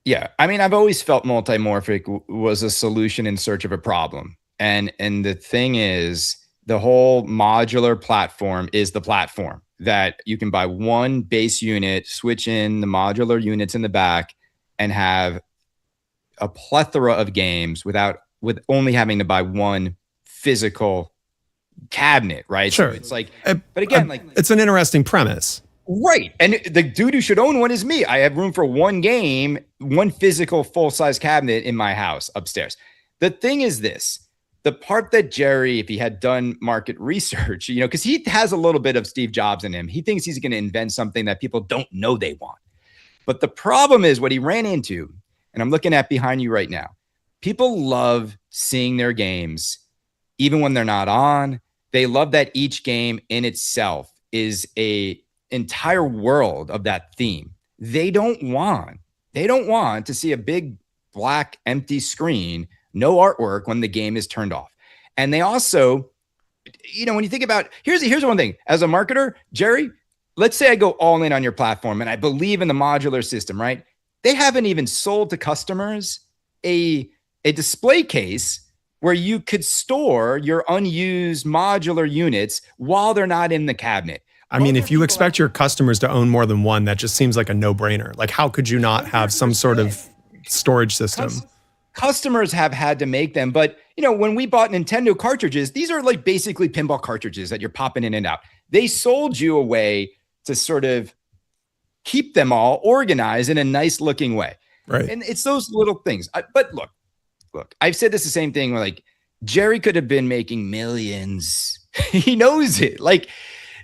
Yeah. I mean, I've always felt multimorphic was a solution in search of a problem. And the thing is, the whole modular platform is the platform that you can buy one base unit, switch in the modular units in the back, and have a plethora of games with only having to buy one physical cabinet, right? Sure. So it's like, but again, like, it's an interesting premise. Right. And the dude who should own one is me. I have room for one game, one physical full-size cabinet in my house upstairs. The thing is this, the part that Jerry, if he had done market research, you know, because he has a little bit of Steve Jobs in him. He thinks he's going to invent something that people don't know they want. But the problem is what he ran into, and I'm looking at behind you right now. People love seeing their games, even when they're not on. They love that each game in itself is a entire world of that theme. They don't want to see a big black empty screen, no artwork when the game is turned off. And they also, you know, when you think about, here's one thing. As a marketer, Jerry, let's say I go all in on your platform and I believe in the modular system, right? They haven't even sold to customers a display case where you could store your unused modular units while they're not in the cabinet. I mean, if you expect your customers to own more than one, that just seems like a no-brainer. Like, how could you not have some sort of storage system? Customers have had to make them. But, you know, when we bought Nintendo cartridges, these are like basically pinball cartridges that you're popping in and out. They sold you a way to sort of keep them all organized in a nice looking way. Right. And it's those little things. But look, I've said this the same thing where, like, Jerry could have been making millions. He knows it. Like,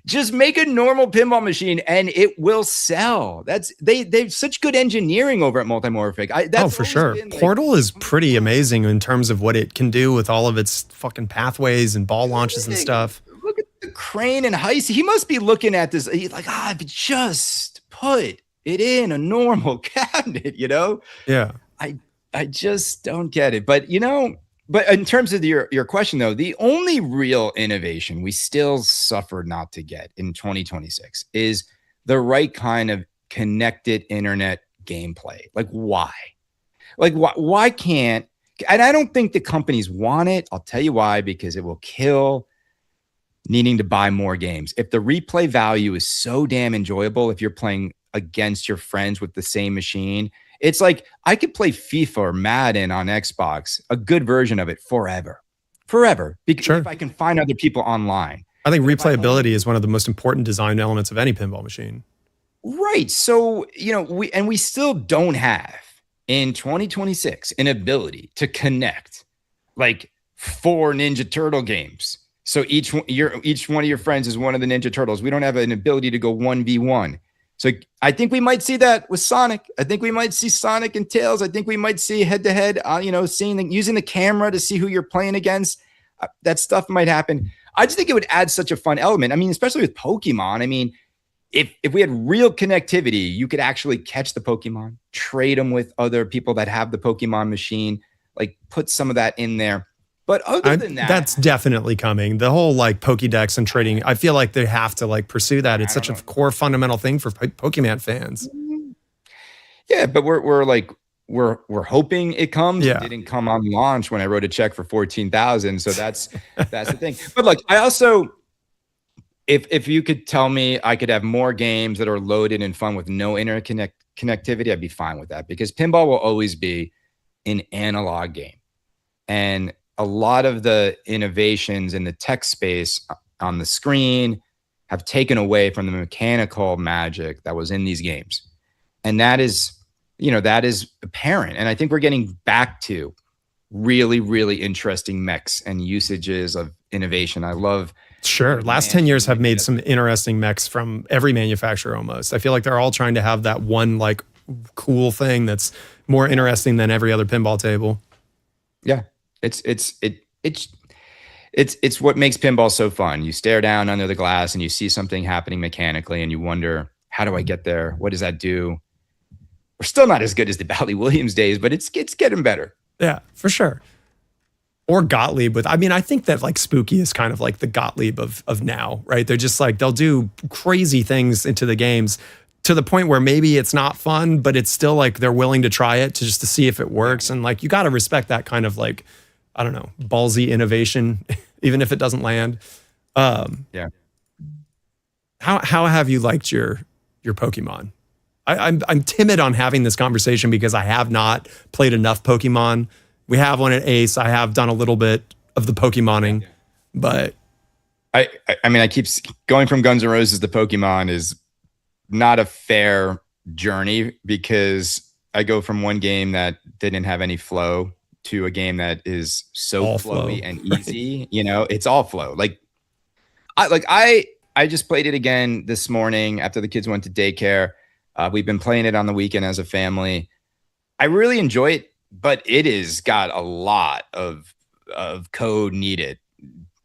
just make a normal pinball machine and it will sell. They've such good engineering over at Multimorphic. For sure. Portal is pretty amazing in terms of what it can do with all of its fucking pathways and ball launches and stuff. Look at the crane and heist. He must be looking at this. He's like, I've just put it in a normal cabinet, you know? Yeah. I just don't get it. But, you know, but in terms of your question, though, the only real innovation we still suffer not to get in 2026 is the right kind of connected internet gameplay. Like, why? Like, why can't, and I don't think the companies want it. I'll tell you why, because it will kill needing to buy more games. If the replay value is so damn enjoyable, if you're playing against your friends with the same machine, it's like I could play FIFA or Madden on Xbox, a good version of it forever, because if I can find other people online. I think replayability is one of the most important design elements of any pinball machine. Right. So, we still don't have in 2026 an ability to connect like 4 Ninja Turtle games. So each one of your friends is one of the Ninja Turtles. We don't have an ability to go 1v1. So I think we might see that with Sonic. I think we might see Sonic and Tails. I think we might see head-to-head, using the camera to see who you're playing against. That stuff might happen. I just think it would add such a fun element. I mean, especially with Pokemon. I mean, if we had real connectivity, you could actually catch the Pokemon, trade them with other people that have the Pokemon machine, like put some of that in there. But other than that, that's definitely coming. The whole like Pokédex and trading, I feel like they have to like pursue that. It's such a core fundamental thing for Pokemon fans. Yeah, but we're hoping it comes. Yeah. It didn't come on launch when I wrote a check for $14,000. So that's the thing. But look, I also, if you could tell me I could have more games that are loaded and fun with no internet connectivity, I'd be fine with that, because pinball will always be an analog game. And a lot of the innovations in the tech space on the screen have taken away from the mechanical magic that was in these games. And that is apparent. And I think we're getting back to really, really interesting mechs and usages of innovation. I love. Sure. Last 10 years have made some interesting mechs from every manufacturer almost. I feel like they're all trying to have that one like cool thing that's more interesting than every other pinball table. Yeah. It's what makes pinball so fun. You stare down under the glass and you see something happening mechanically and you wonder, how do I get there? What does that do? We're still not as good as the Bally Williams days, but it's getting better. Yeah, for sure. Or Gottlieb I think that like Spooky is kind of like the Gottlieb of now, right? They're just like, they'll do crazy things into the games to the point where maybe it's not fun, but it's still like they're willing to try it to see if it works. And like, you got to respect that kind of like, I don't know, ballsy innovation, even if it doesn't land. Yeah. How have you liked your Pokemon? I'm timid on having this conversation because I have not played enough Pokemon. We have one at Ace. I have done a little bit of the Pokemoning, but I mean, I keep going from Guns N' Roses to Pokemon is not a fair journey, because I go from one game that didn't have any flow to a game that is so all flowy flow. and easy. It's all flow. I just played it again this morning after the kids went to daycare. We've been playing it on the weekend as a family. I really enjoy it, but it has got a lot of code needed.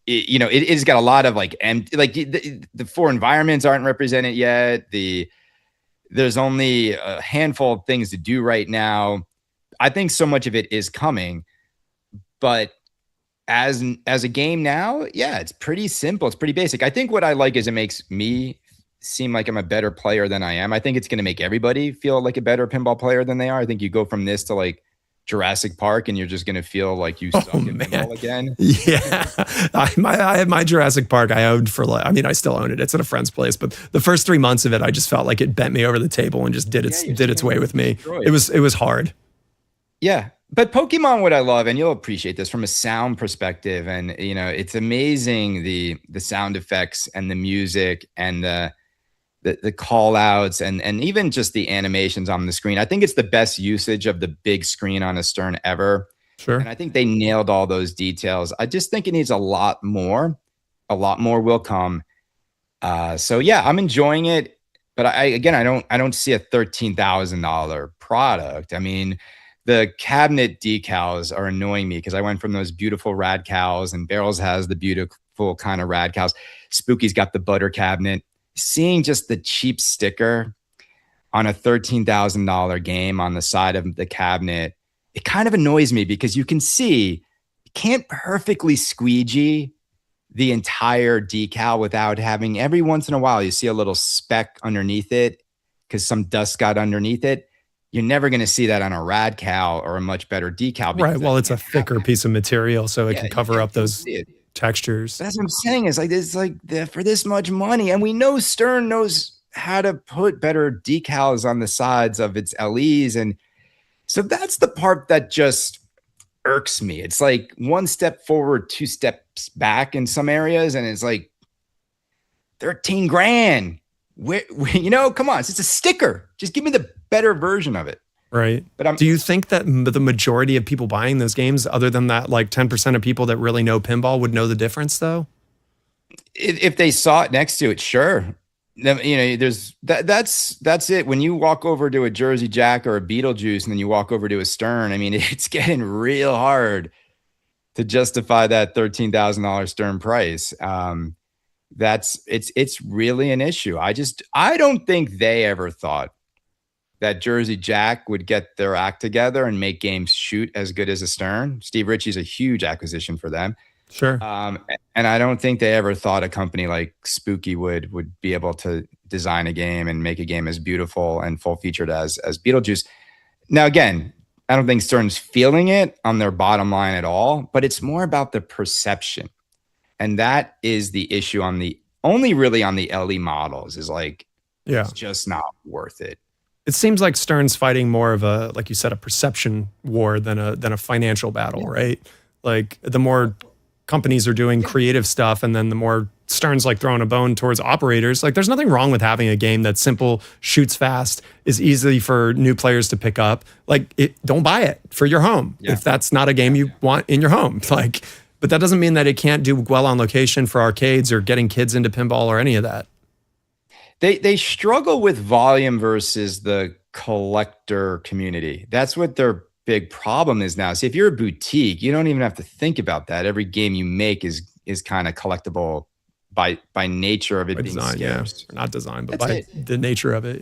It has got a lot of like empty, like the 4 environments aren't represented yet. There's only a handful of things to do right now. I think so much of it is coming, but as a game now, yeah, it's pretty simple. It's pretty basic. I think what I like is it makes me seem like I'm a better player than I am. I think it's going to make everybody feel like a better pinball player than they are. I think you go from this to like Jurassic Park and you're just going to feel like you suck at pinball again. Yeah. I had my Jurassic Park I owned for I still own it. It's at a friend's place, but the first 3 months of it, I just felt like it bent me over the table and just did its way with me. It was hard. Yeah. But Pokemon, what I love, and you'll appreciate this from a sound perspective, and it's amazing the sound effects and the music and the call outs and even just the animations on the screen. I think it's the best usage of the big screen on a Stern ever. Sure. And I think they nailed all those details. I just think it needs a lot more will come. So yeah, I'm enjoying it, but I don't see a $13,000 product. I mean, the cabinet decals are annoying me because I went from those beautiful rad cows, and Barrels has the beautiful kind of rad cows. Spooky's got the butter cabinet. Seeing just the cheap sticker on a $13,000 game on the side of the cabinet, it kind of annoys me because you can see you can't perfectly squeegee the entire decal without having, every once in a while, you see a little speck underneath it. because some dust got underneath it. You're never going to see that on a rad cal or a much better decal. Right. Well, it's a thicker piece of material, so it can cover up those textures. That's what I'm saying. It's like for this much money, and we know Stern knows how to put better decals on the sides of its LEs, and so that's the part that just irks me. It's like one step forward, two steps back in some areas, and it's like 13 grand. Come on, it's a sticker. Just give me the better version of it. Right. But do you think that the majority of people buying those games, other than that, like 10% of people that really know pinball, would know the difference though? If they saw it next to it, sure. There's that's it. When you walk over to a Jersey Jack or a Beetlejuice, and then you walk over to a Stern, I mean, it's getting real hard to justify that $13,000 Stern price. It's really an issue. I don't think they ever thought that Jersey Jack would get their act together and make games shoot as good as a Stern. Steve Ritchie's a huge acquisition for them. Sure. And I don't think they ever thought a company like Spooky would be able to design a game and make a game as beautiful and full featured as Beetlejuice. Now, again, I don't think Stern's feeling it on their bottom line at all, but it's more about the perception. And that is the issue only really on the LE models is like, it's just not worth it. It seems like Stern's fighting more of a, like you said, a perception war than a financial battle, right? Like the more companies are doing creative stuff, and then the more Stern's like throwing a bone towards operators. Like there's nothing wrong with having a game that's simple, shoots fast, is easy for new players to pick up. Like don't buy it for your home if that's not a game you want in your home. Like, but that doesn't mean that it can't do well on location for arcades or getting kids into pinball or any of that. They struggle with volume versus the collector community. That's what their big problem is now. See, if you're a boutique, you don't even have to think about that. Every game you make is kind of collectible by nature of it being design, scarce. Or not design, but by the nature of it,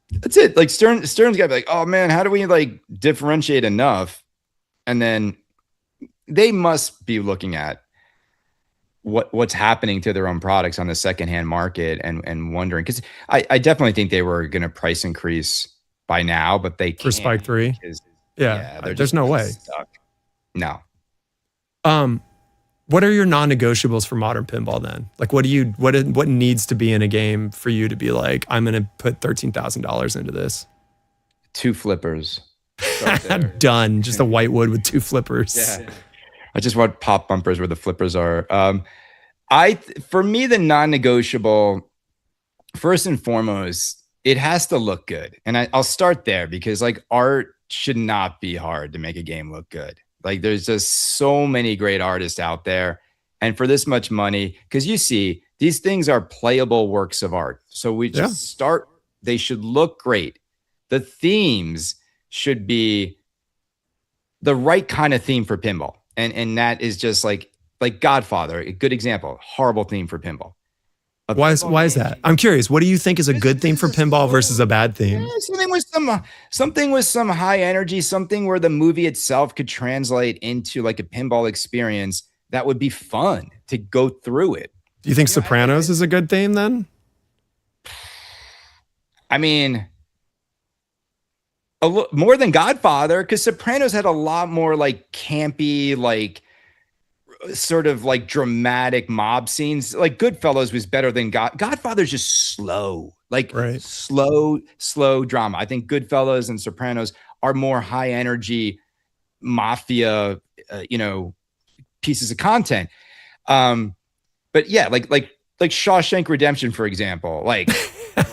That's it. Like Stern's got to be like, oh man, how do we like differentiate enough? And then they must be looking at what's happening to their own products on the secondhand market and wondering, because I definitely think they were going to price increase by now, but they can't. For Spike 3? There's no way. Stuck. No. What are your non-negotiables for modern pinball then? Like what needs to be in a game for you to be like, I'm going to put $13,000 into this? 2 flippers. Done. Just a white wood with 2 flippers. Yeah. I just want pop bumpers where the flippers are. For me, the non-negotiable, first and foremost, it has to look good. And I'll start there because like art should not be hard to make a game look good. Like there's just so many great artists out there. And for this much money, because you see, these things are playable works of art. So we just start, they should look great. The themes should be the right kind of theme for pinball. And that is just like Godfather, a good example, horrible theme for pinball. Why is that? I'm curious. What do you think is a good theme for pinball versus a bad theme? Something with some high energy, something where the movie itself could translate into like a pinball experience that would be fun to go through it. Do you think Sopranos is a good theme then? I mean, more than Godfather, because Sopranos had a lot more like campy, like sort of like dramatic mob scenes. Like Goodfellas was better than Godfather's just slow, like slow drama. I think Goodfellas and Sopranos are more high energy mafia, pieces of content. But yeah, like Shawshank Redemption, for example, like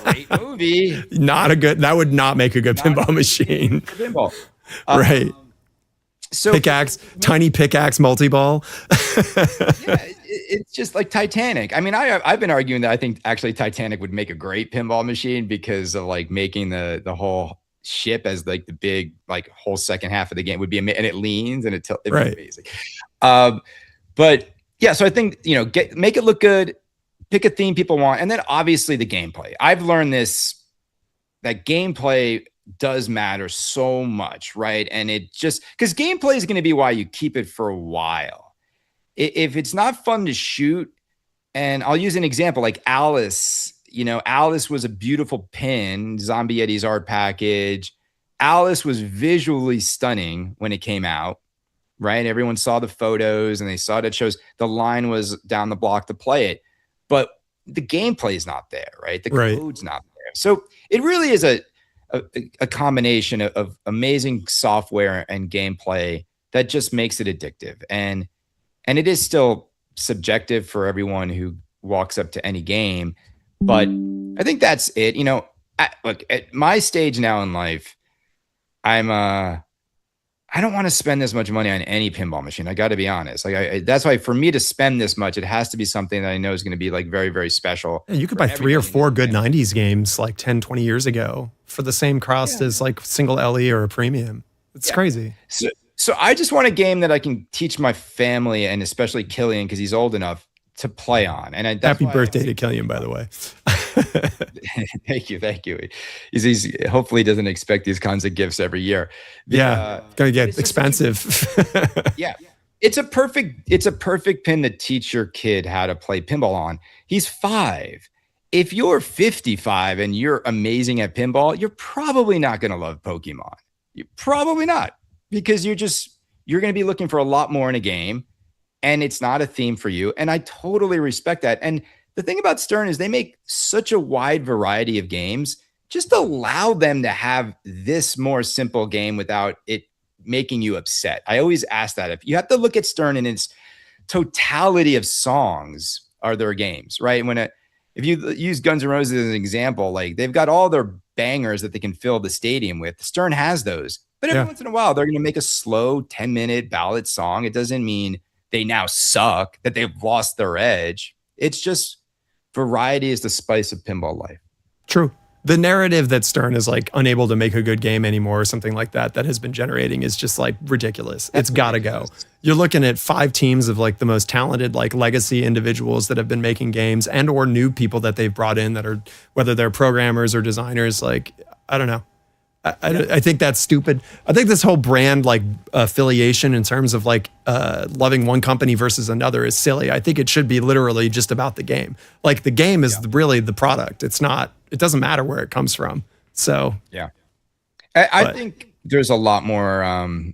great movie. That would not make a good pinball machine. Pinball. Right. So tiny pickaxe multi-ball. It's just like Titanic. I mean, I've been arguing that I think actually Titanic would make a great pinball machine because of like making the whole ship as like the big like whole second half of the game would be and it leans and it'd be amazing. But yeah, so I think make it look good, pick a theme people want, and then obviously the gameplay. I've learned that gameplay does matter so much, right? And it just because gameplay is going to be why you keep it for a while. If it's not fun to shoot, and I'll use an example like Alice Alice was a beautiful pin, Zombie Eddie's art package. Alice was visually stunning when it came out, right? Everyone saw the photos and they saw it. It shows the line was down the block to play it, but the gameplay is not there, right? The code's not there. So it really is a combination of amazing software and gameplay that just makes it addictive. And it is still subjective for everyone who walks up to any game. But I think that's it. Look, at my stage now in life, I don't want to spend this much money on any pinball machine. I got to be honest. That's why for me to spend this much, it has to be something that I know is going to be like very, very special. Yeah, you could buy 3 or 4 good 90s games like 10, 20 years ago for the same cost as like single LE or a premium. It's crazy. So I just want a game that I can teach my family and especially Killian, because he's old enough to play on. And happy birthday to Killian, by the way. Thank you. He's hopefully doesn't expect these kinds of gifts every year. Gonna get expensive. Yeah, it's a perfect pin to teach your kid how to play pinball on. He's 5. If you're 55 and you're amazing at pinball, you're probably not going to love Pokemon. You're probably not, because you're going to be looking for a lot more in a game, and it's not a theme for you. And I totally respect that. And the thing about Stern is they make such a wide variety of games. Just allow them to have this more simple game without it making you upset. I always ask that. If you have to look at Stern in its totality of songs are their games, right? If you use Guns N' Roses as an example, like they've got all their bangers that they can fill the stadium with. Stern has those. But every once in a while, they're going to make a slow 10-minute ballad song. It doesn't mean they now suck, that they've lost their edge. It's just variety is the spice of pinball life. True. The narrative that Stern is like unable to make a good game anymore or something like that has been generating is just like ridiculous. It's got to go. You're looking at 5 teams of like the most talented like legacy individuals that have been making games and or new people that they've brought in that are, whether they're programmers or designers, like, I don't know. I think that's stupid. I think this whole brand like affiliation in terms of like loving one company versus another is silly. I think it should be literally just about the game. Like the game is really the product. It doesn't matter where it comes from. So yeah, I think there's a lot more.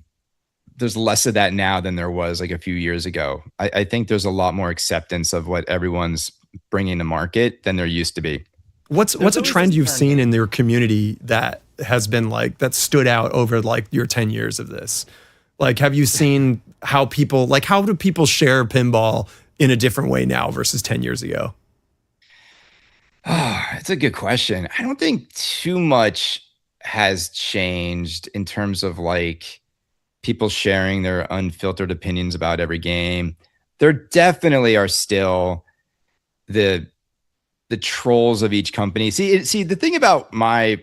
There's less of that now than there was like a few years ago. I think there's a lot more acceptance of what everyone's bringing to market than there used to be. What's a trend you've seen in your community that has been like, that stood out over like your 10 years of this? Like, have you seen how do people share pinball in a different way now versus 10 years ago? Oh, it's a good question. I don't think too much has changed in terms of like people sharing their unfiltered opinions about every game. There definitely are still the trolls of each company. See, the thing about my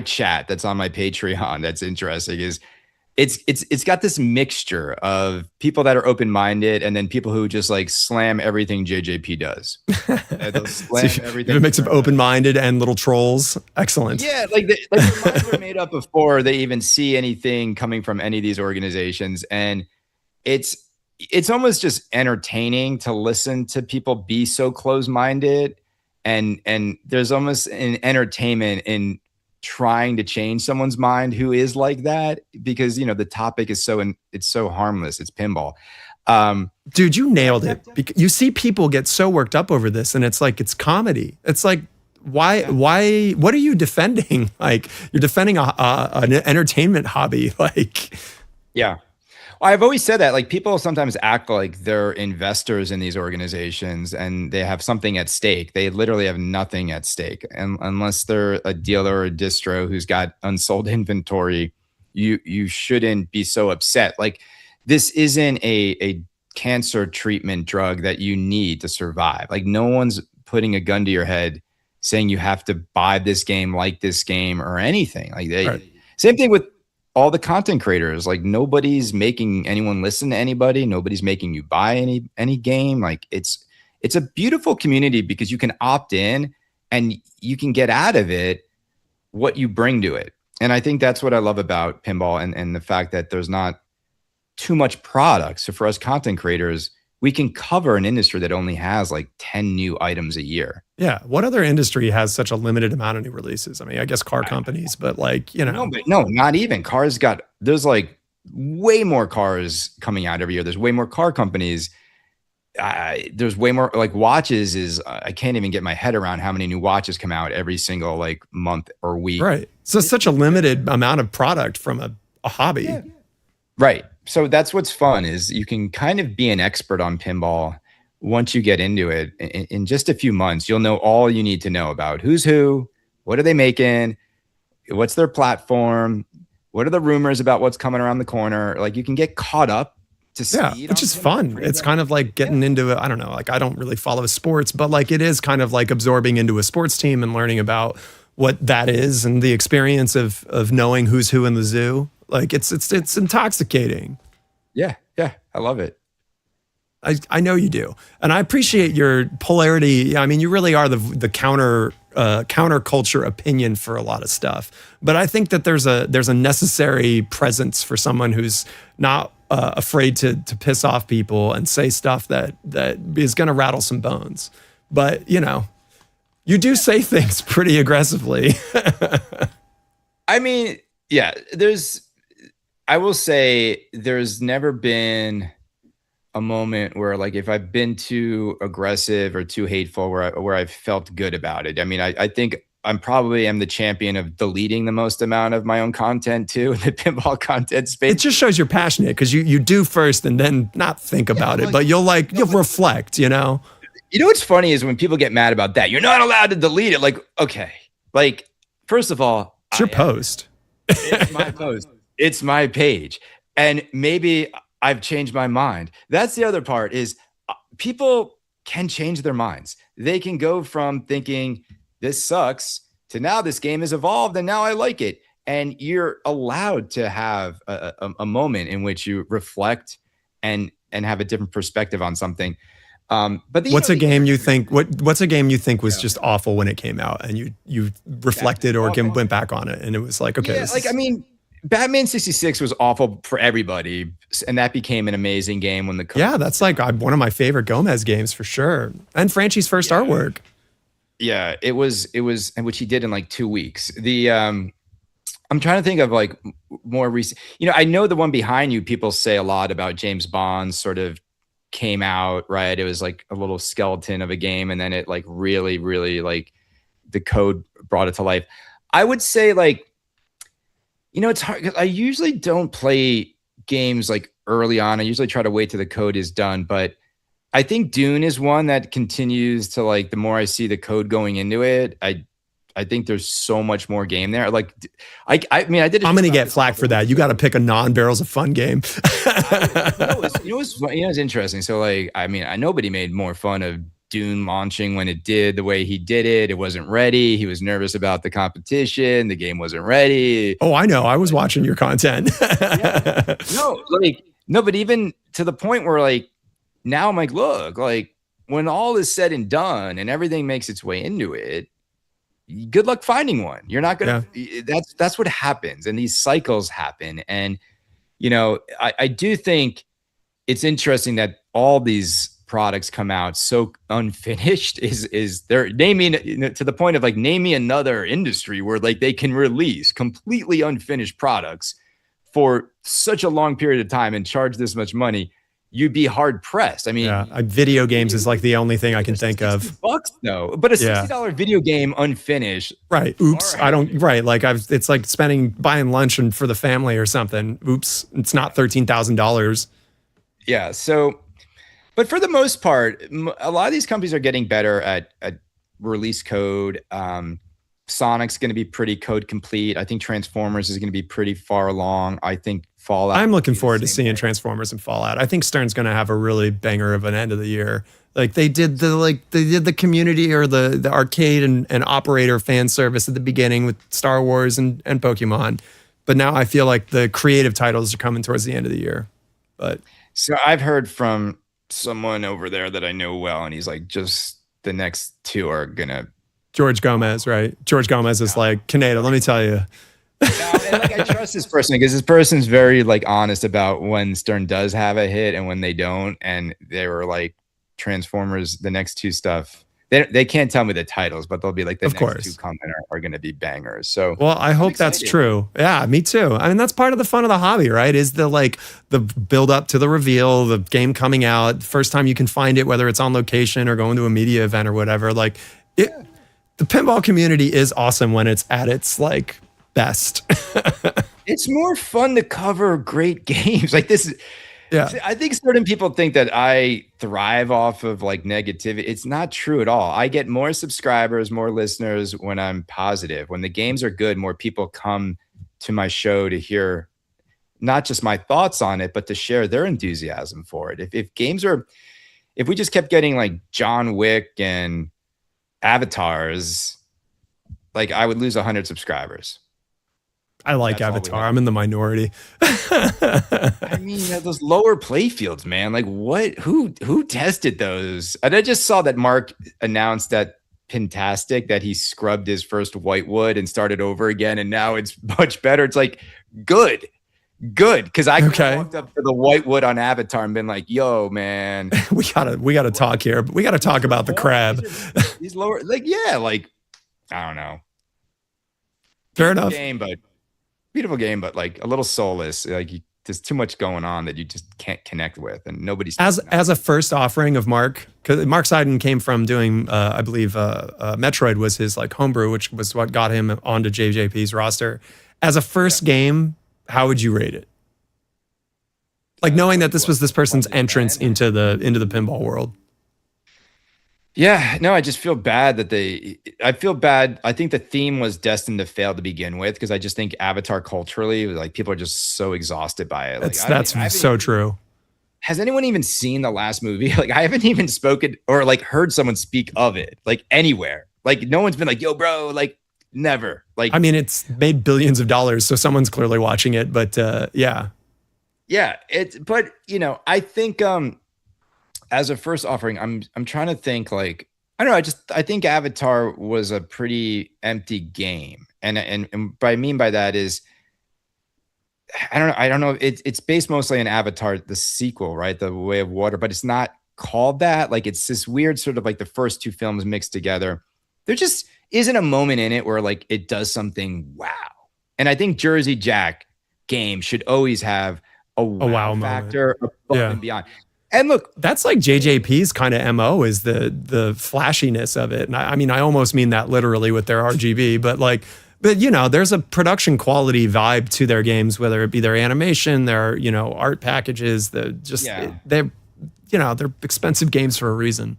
chat that's on my Patreon that's interesting is it's got this mixture of people that are open-minded and then people who just like slam everything JJP does. They'll slam everything. A mix of open-minded and little trolls. Excellent. Yeah, like the minds are made up before they even see anything coming from any of these organizations, and it's almost just entertaining to listen to people be so close-minded. And there's almost an entertainment in trying to change someone's mind who is like that, because the topic is it's so harmless. It's pinball. Dude, you nailed it. You see people get so worked up over this, and it's like, it's comedy. It's like, why, what are you defending? Like, you're defending an entertainment hobby. Like, yeah. Well, I've always said that, like, people sometimes act like they're investors in these organizations and they have something at stake. They literally have nothing at stake. And unless they're a dealer or a distro who's got unsold inventory, you shouldn't be so upset. Like, this isn't a cancer treatment drug that you need to survive. Like, no one's putting a gun to your head saying you have to buy this game, like this game, or anything. Like, same thing with all the content creators. Like, nobody's making anyone listen to anybody. Nobody's making you buy any game. Like, it's a beautiful community because you can opt in and you can get out of it what you bring to it. And I think that's what I love about pinball, and the fact that there's not too much product. So for us content creators, we can cover an industry that only has like 10 new items a year. Yeah. What other industry has such a limited amount of new releases? I mean, I guess car companies, but like, you know. No, not even. There's like way more cars coming out every year. There's way more car companies. There's way more like watches I can't even get my head around how many new watches come out every single like month or week. Right. So it's such a limited amount of product from a hobby. Yeah. Right. So that's what's fun is you can kind of be an expert on pinball. Once you get into it, in just a few months, you'll know all you need to know about who's who, what are they making, what's their platform, what are the rumors about what's coming around the corner. Like you can get caught up to speed. Which is fun. It's kind of like getting into I don't know, like I don't really follow sports, but like it is kind of like absorbing into a sports team and learning about what that is and the experience of knowing who's who in the zoo. Like it's intoxicating. Yeah. I love it. I know you do. And I appreciate your polarity. I mean, you really are the counterculture opinion for a lot of stuff. But I think that there's a necessary presence for someone who's not afraid to piss off people and say stuff that is going to rattle some bones. But, you know, you do say things pretty aggressively. I mean, yeah, I will say there's never been a moment where like if I've been too aggressive or too hateful where I've felt good about it. I mean, I think I'm the champion of deleting the most amount of my own content too in the pinball content space. It just shows you're passionate because you do first and then not think about it, but you'll reflect, you know? You know what's funny is when people get mad about that, you're not allowed to delete it. Like, okay, like first of all, it's your post. It's my post. It's my page. And maybe I've changed my mind. That's the other part is people can change their minds. They can go from thinking this sucks to now this game has evolved and now I like it. And you're allowed to have a moment in which you reflect and have a different perspective on something. But what's a game you think was just awful when it came out and you reflected or went back on it and it was like, okay, I mean, Batman 66 was awful for everybody, and that became an amazing game when that's like one of my favorite Gomez games for sure, and Franchi's first artwork. Yeah, it was, and which he did in like 2 weeks. I'm trying to think of like more recent. You know, I know the one behind you. People say a lot about James Bond. Sort of came out right. It was like a little skeleton of a game, and then it like really, really like the code brought it to life. I would say like. You know, it's hard because I usually don't play games like early on. I usually try to wait till the code is done. But I think Dune is one that continues to like the more I see the code going into it, I think there's so much more game there. Like, I mean, I did. I'm gonna get flack for that. You got to pick a non-barrels of fun game. It's interesting. So like, I mean, nobody made more fun of Dune launching when it did the way he did it. It wasn't ready. He was nervous about the competition. The game wasn't ready. Oh, I know. I was watching your content. No, but even to the point where like now I'm like, look, like when all is said and done and everything makes its way into it, good luck finding one. You're not gonna. Yeah. That's what happens, and these cycles happen. And you know, I do think it's interesting that all these products come out so unfinished is they're naming, to the point of like, name me another industry where like they can release completely unfinished products for such a long period of time and charge this much money. You'd be hard pressed. I mean, video games is like the only thing I can think of. Bucks though, but a $60 video game unfinished. Right. Oops. I don't. Right. Like it's like buying lunch for the family or something. Oops. It's not $13,000. Yeah. So. But for the most part, a lot of these companies are getting better at release code. Sonic's going to be pretty code complete. I think Transformers is going to be pretty far along. I think Fallout. I'm looking forward to seeing Transformers and Fallout. I think Stern's going to have a really banger of an end of the year. Like they did the community or the arcade and operator fan service at the beginning with Star Wars and Pokemon. But now I feel like the creative titles are coming towards the end of the year. But so I've heard from someone over there that I know well, and he's like, just the next two are gonna. George Gomez, right? George Gomez is like, Kaneda, let me tell you. And like, I trust this person because this person's very like honest about when Stern does have a hit and when they don't. And they were like, Transformers, the next two stuff they can't tell me the titles, but they'll be like the Of next course. 2 coming are going to be bangers. So well, I hope that's true. Yeah, me too. I mean, that's part of the fun of the hobby, right? Is the build up to the reveal, the game coming out, first time you can find it, whether it's on location or going to a media event or whatever. Like it, the pinball community is awesome when it's at its like best. It's more fun to cover great games like this. Yeah. I think certain people think that I thrive off of like negativity. It's not true at all. I get more subscribers, more listeners when I'm positive. When the games are good, more people come to my show to hear not just my thoughts on it, but to share their enthusiasm for it. If we just kept getting like John Wick and avatars, like I would lose 100 subscribers. I like Avatar. I'm in the minority. I mean, those lower play fields, man. Like what? Who tested those? And I just saw that Mark announced that Pintastic that he scrubbed his first whitewood and started over again, and now it's much better. It's like good. Because I walked up to the whitewood on Avatar and been like, "Yo, man, we gotta talk here. We gotta talk about the crab." These lower, like, yeah, like I don't know. Fair enough. Beautiful game, but like a little soulless. Like there's too much going on that you just can't connect with, and nobody's as a first offering of Mark, because Mark Seiden came from doing, I believe, Metroid was his like homebrew, which was what got him onto JJP's roster. As a first game, how would you rate it? Like knowing that this was this person's entrance into the pinball world. Yeah, no, I just feel bad that I feel bad. I think the theme was destined to fail to begin with, because I just think Avatar culturally, like people are just so exhausted by it. That's so true. Has anyone even seen the last movie? Like I haven't even spoken or like heard someone speak of it, like anywhere. Like no one's been like, yo, bro, like never. Like, I mean, it's made billions of dollars, so someone's clearly watching it, but yeah. Yeah, but you know, I think as a first offering, I'm trying to think like, I don't know. I think Avatar was a pretty empty game. And what I mean by that is, I don't know. It's based mostly on Avatar, the sequel, right? The Way of Water, but it's not called that. Like it's this weird sort of like the first 2 films mixed together. There just isn't a moment in it where like it does something wow. And I think Jersey Jack game should always have a wow factor above and beyond. And look, that's like JJP's kind of MO is the flashiness of it. And I mean, I almost mean that literally with their RGB, but you know, there's a production quality vibe to their games, whether it be their animation, their, you know, art packages, they're expensive games for a reason.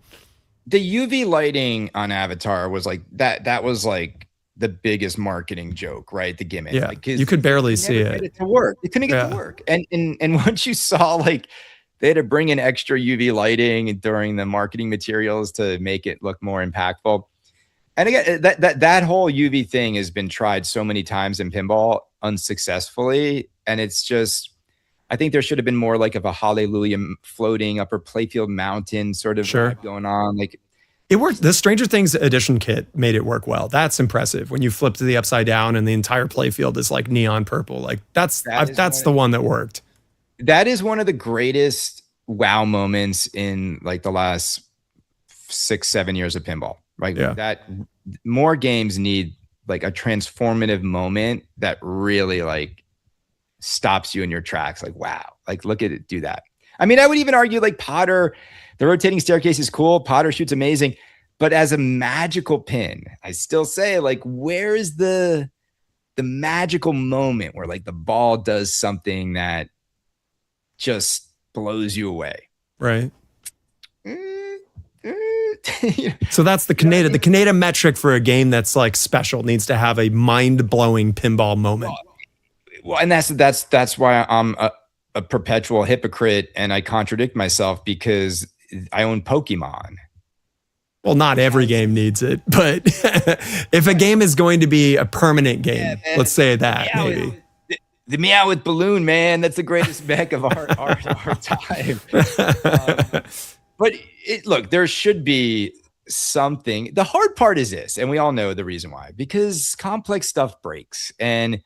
The UV lighting on Avatar was like that was like the biggest marketing joke, right? The gimmick. Yeah. Like, you could barely see it. It to work. It couldn't get to work. And once you saw like they had to bring in extra UV lighting during the marketing materials to make it look more impactful. And again, that whole UV thing has been tried so many times in pinball unsuccessfully. And it's just, I think there should have been more like of a hallelujah floating upper playfield mountain sort of vibe going on. Like it worked. The Stranger Things edition kit made it work well. That's impressive. When you flip to the upside down and the entire playfield is like neon purple. Like that's the one that worked. That is one of the greatest wow moments in like the last 6-7 years of pinball, right? Yeah. That more games need like a transformative moment that really like stops you in your tracks. Like, wow, like look at it do that. I mean, I would even argue like Potter, the rotating staircase is cool. Potter shoots amazing, but as a magical pin, I still say like, where is the magical moment where like the ball does something that just blows you away. Right. So that's the Kaneda. The Kaneda metric for a game that's like special needs to have a mind-blowing pinball moment. Well, and that's why I'm a perpetual hypocrite and I contradict myself because I own Pokemon. Well, not every game needs it, but if a game is going to be a permanent game, let's say that maybe. The Meow with Balloon, man, that's the greatest mech of our time. But look, there should be something. The hard part is this, and we all know the reason why, because complex stuff breaks. And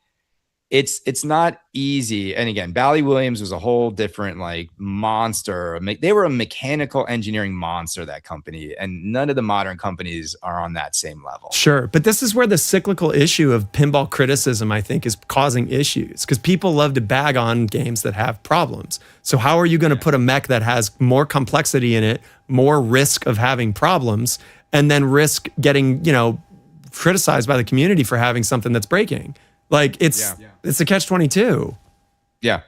it's not easy. And again, Bally Williams was a whole different like monster. They were a mechanical engineering monster, that company, and none of the modern companies are on that same level. Sure. But this is where the cyclical issue of pinball criticism, I think, is causing issues, because people love to bag on games that have problems. So how are you going to put a mech that has more complexity in it, more risk of having problems, and then risk getting, criticized by the community for having something that's breaking? Like it's a catch-22. Yeah.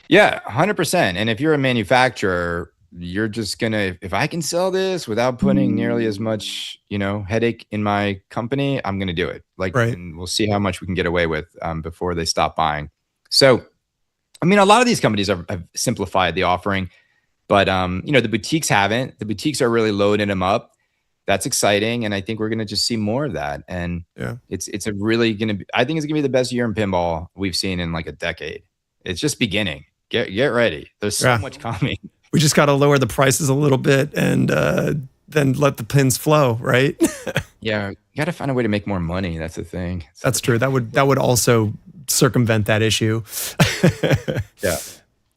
Yeah, 100%. And if you're a manufacturer, you're just gonna, if I can sell this without putting nearly as much, headache in my company, I'm gonna do it. Like, right. And we'll see how much we can get away with before they stop buying. So, I mean, a lot of these companies have simplified the offering, but the boutiques haven't. The boutiques are really loading them up. That's exciting, and I think we're going to just see more of that. And it's a really going to be, I think it's going to be the best year in pinball we've seen in like a decade. It's just beginning. Get ready. There's so much coming. We just got to lower the prices a little bit and then let the pins flow, right? Yeah, you got to find a way to make more money. That's the thing. That's true. That would also circumvent that issue. Yeah.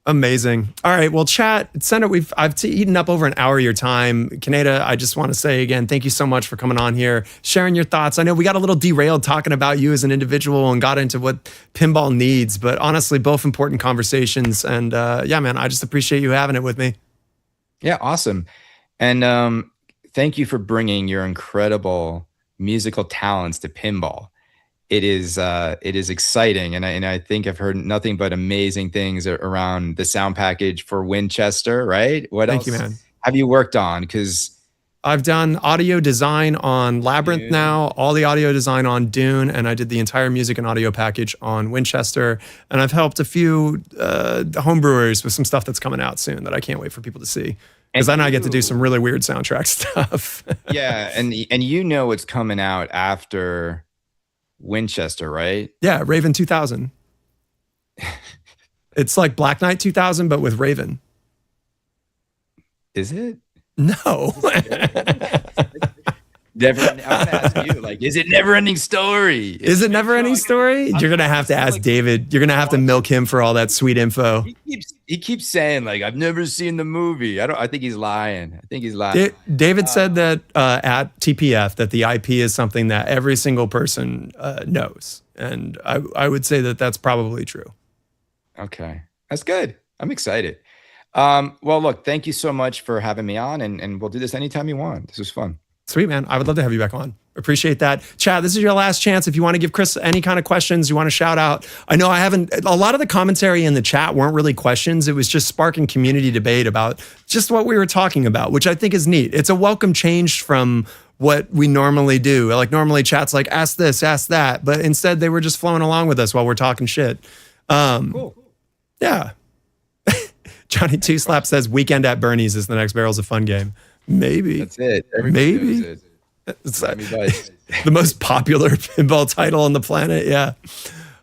Amazing. All right. Well, chat, Senator, I've eaten up over an hour of your time. Kaneda, I just want to say again, thank you so much for coming on here, sharing your thoughts. I know we got a little derailed talking about you as an individual and got into what pinball needs, but honestly, both important conversations. And man, I just appreciate you having it with me. Yeah, awesome. And thank you for bringing your incredible musical talents to pinball. It is exciting, and I think I've heard nothing but amazing things around the sound package for Winchester. Right? What else? Thank you, man. Have you worked on? Because I've done audio design on Labyrinth Dune. Now, all the audio design on Dune, and I did the entire music and audio package on Winchester. And I've helped a few homebrewers with some stuff that's coming out soon that I can't wait for people to see. Because then I get to do some really weird soundtrack stuff. Yeah, and what's coming out after Winchester, right? Yeah, Raven 2000. It's like Black Knight 2000, but with Raven. Is it? No. I'm gonna ask you, like, is it Never Ending Story? Is it Never Ending Story? You're gonna have to ask David. You're gonna have to milk him for all that sweet info. He keeps saying, like, I've never seen the movie. I think he's lying. David said that at TPF that the IP is something that every single person knows, and I would say that that's probably true. Okay, that's good. I'm excited. Well, look, thank you so much for having me on, and we'll do this anytime you want. This was fun. Sweet, man. I would love to have you back on. Appreciate that. Chad, this is your last chance. If you want to give Chris any kind of questions, you want to shout out. I know a lot of the commentary in the chat weren't really questions. It was just sparking community debate about just what we were talking about, which I think is neat. It's a welcome change from what we normally do. Like normally chat's like, ask this, ask that. But instead they were just flowing along with us while we're talking shit. Cool. Yeah. Johnny Two Slap says Weekend at Bernie's is the next Barrels of Fun game. Maybe. That's it. Maybe. It's the most popular pinball title on the planet. Yeah.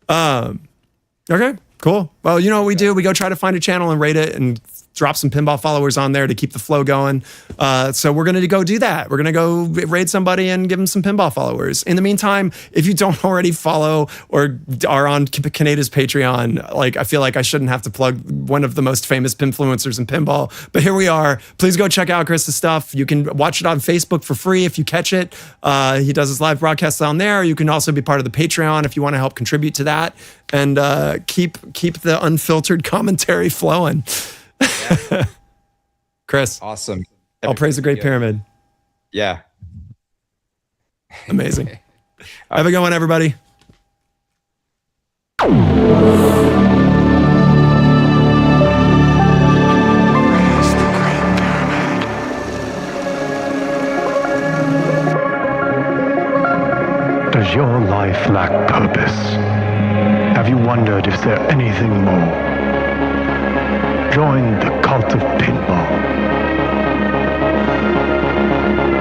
Okay, cool. Well, you know what we do? We go try to find a channel and rate it and drop some pinball followers on there to keep the flow going. So we're going to go do that. We're going to go raid somebody and give them some pinball followers. In the meantime, if you don't already follow or are on Kaneda's Patreon, like I feel like I shouldn't have to plug one of the most famous pinfluencers in pinball, but here we are. Please go check out Chris's stuff. You can watch it on Facebook for free if you catch it. He does his live broadcasts on there. You can also be part of the Patreon if you want to help contribute to that and keep the unfiltered commentary flowing. Yeah. Chris. Awesome. All praise the Great Pyramid. Yeah. Amazing. Have a good one, everybody. Does your life lack purpose? Have you wondered if there's anything more? Join the cult of pinball.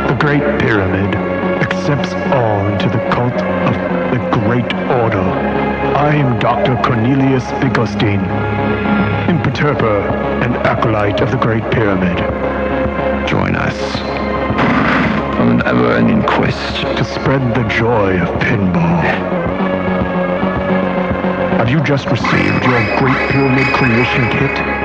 The Great Pyramid accepts all into the cult of the Great Order. I am Dr. Cornelius Bigostin, imperturber and acolyte of the Great Pyramid. Join us on an ever-ending quest to spread the joy of pinball. Have you just received your Great Pyramid Creation Kit?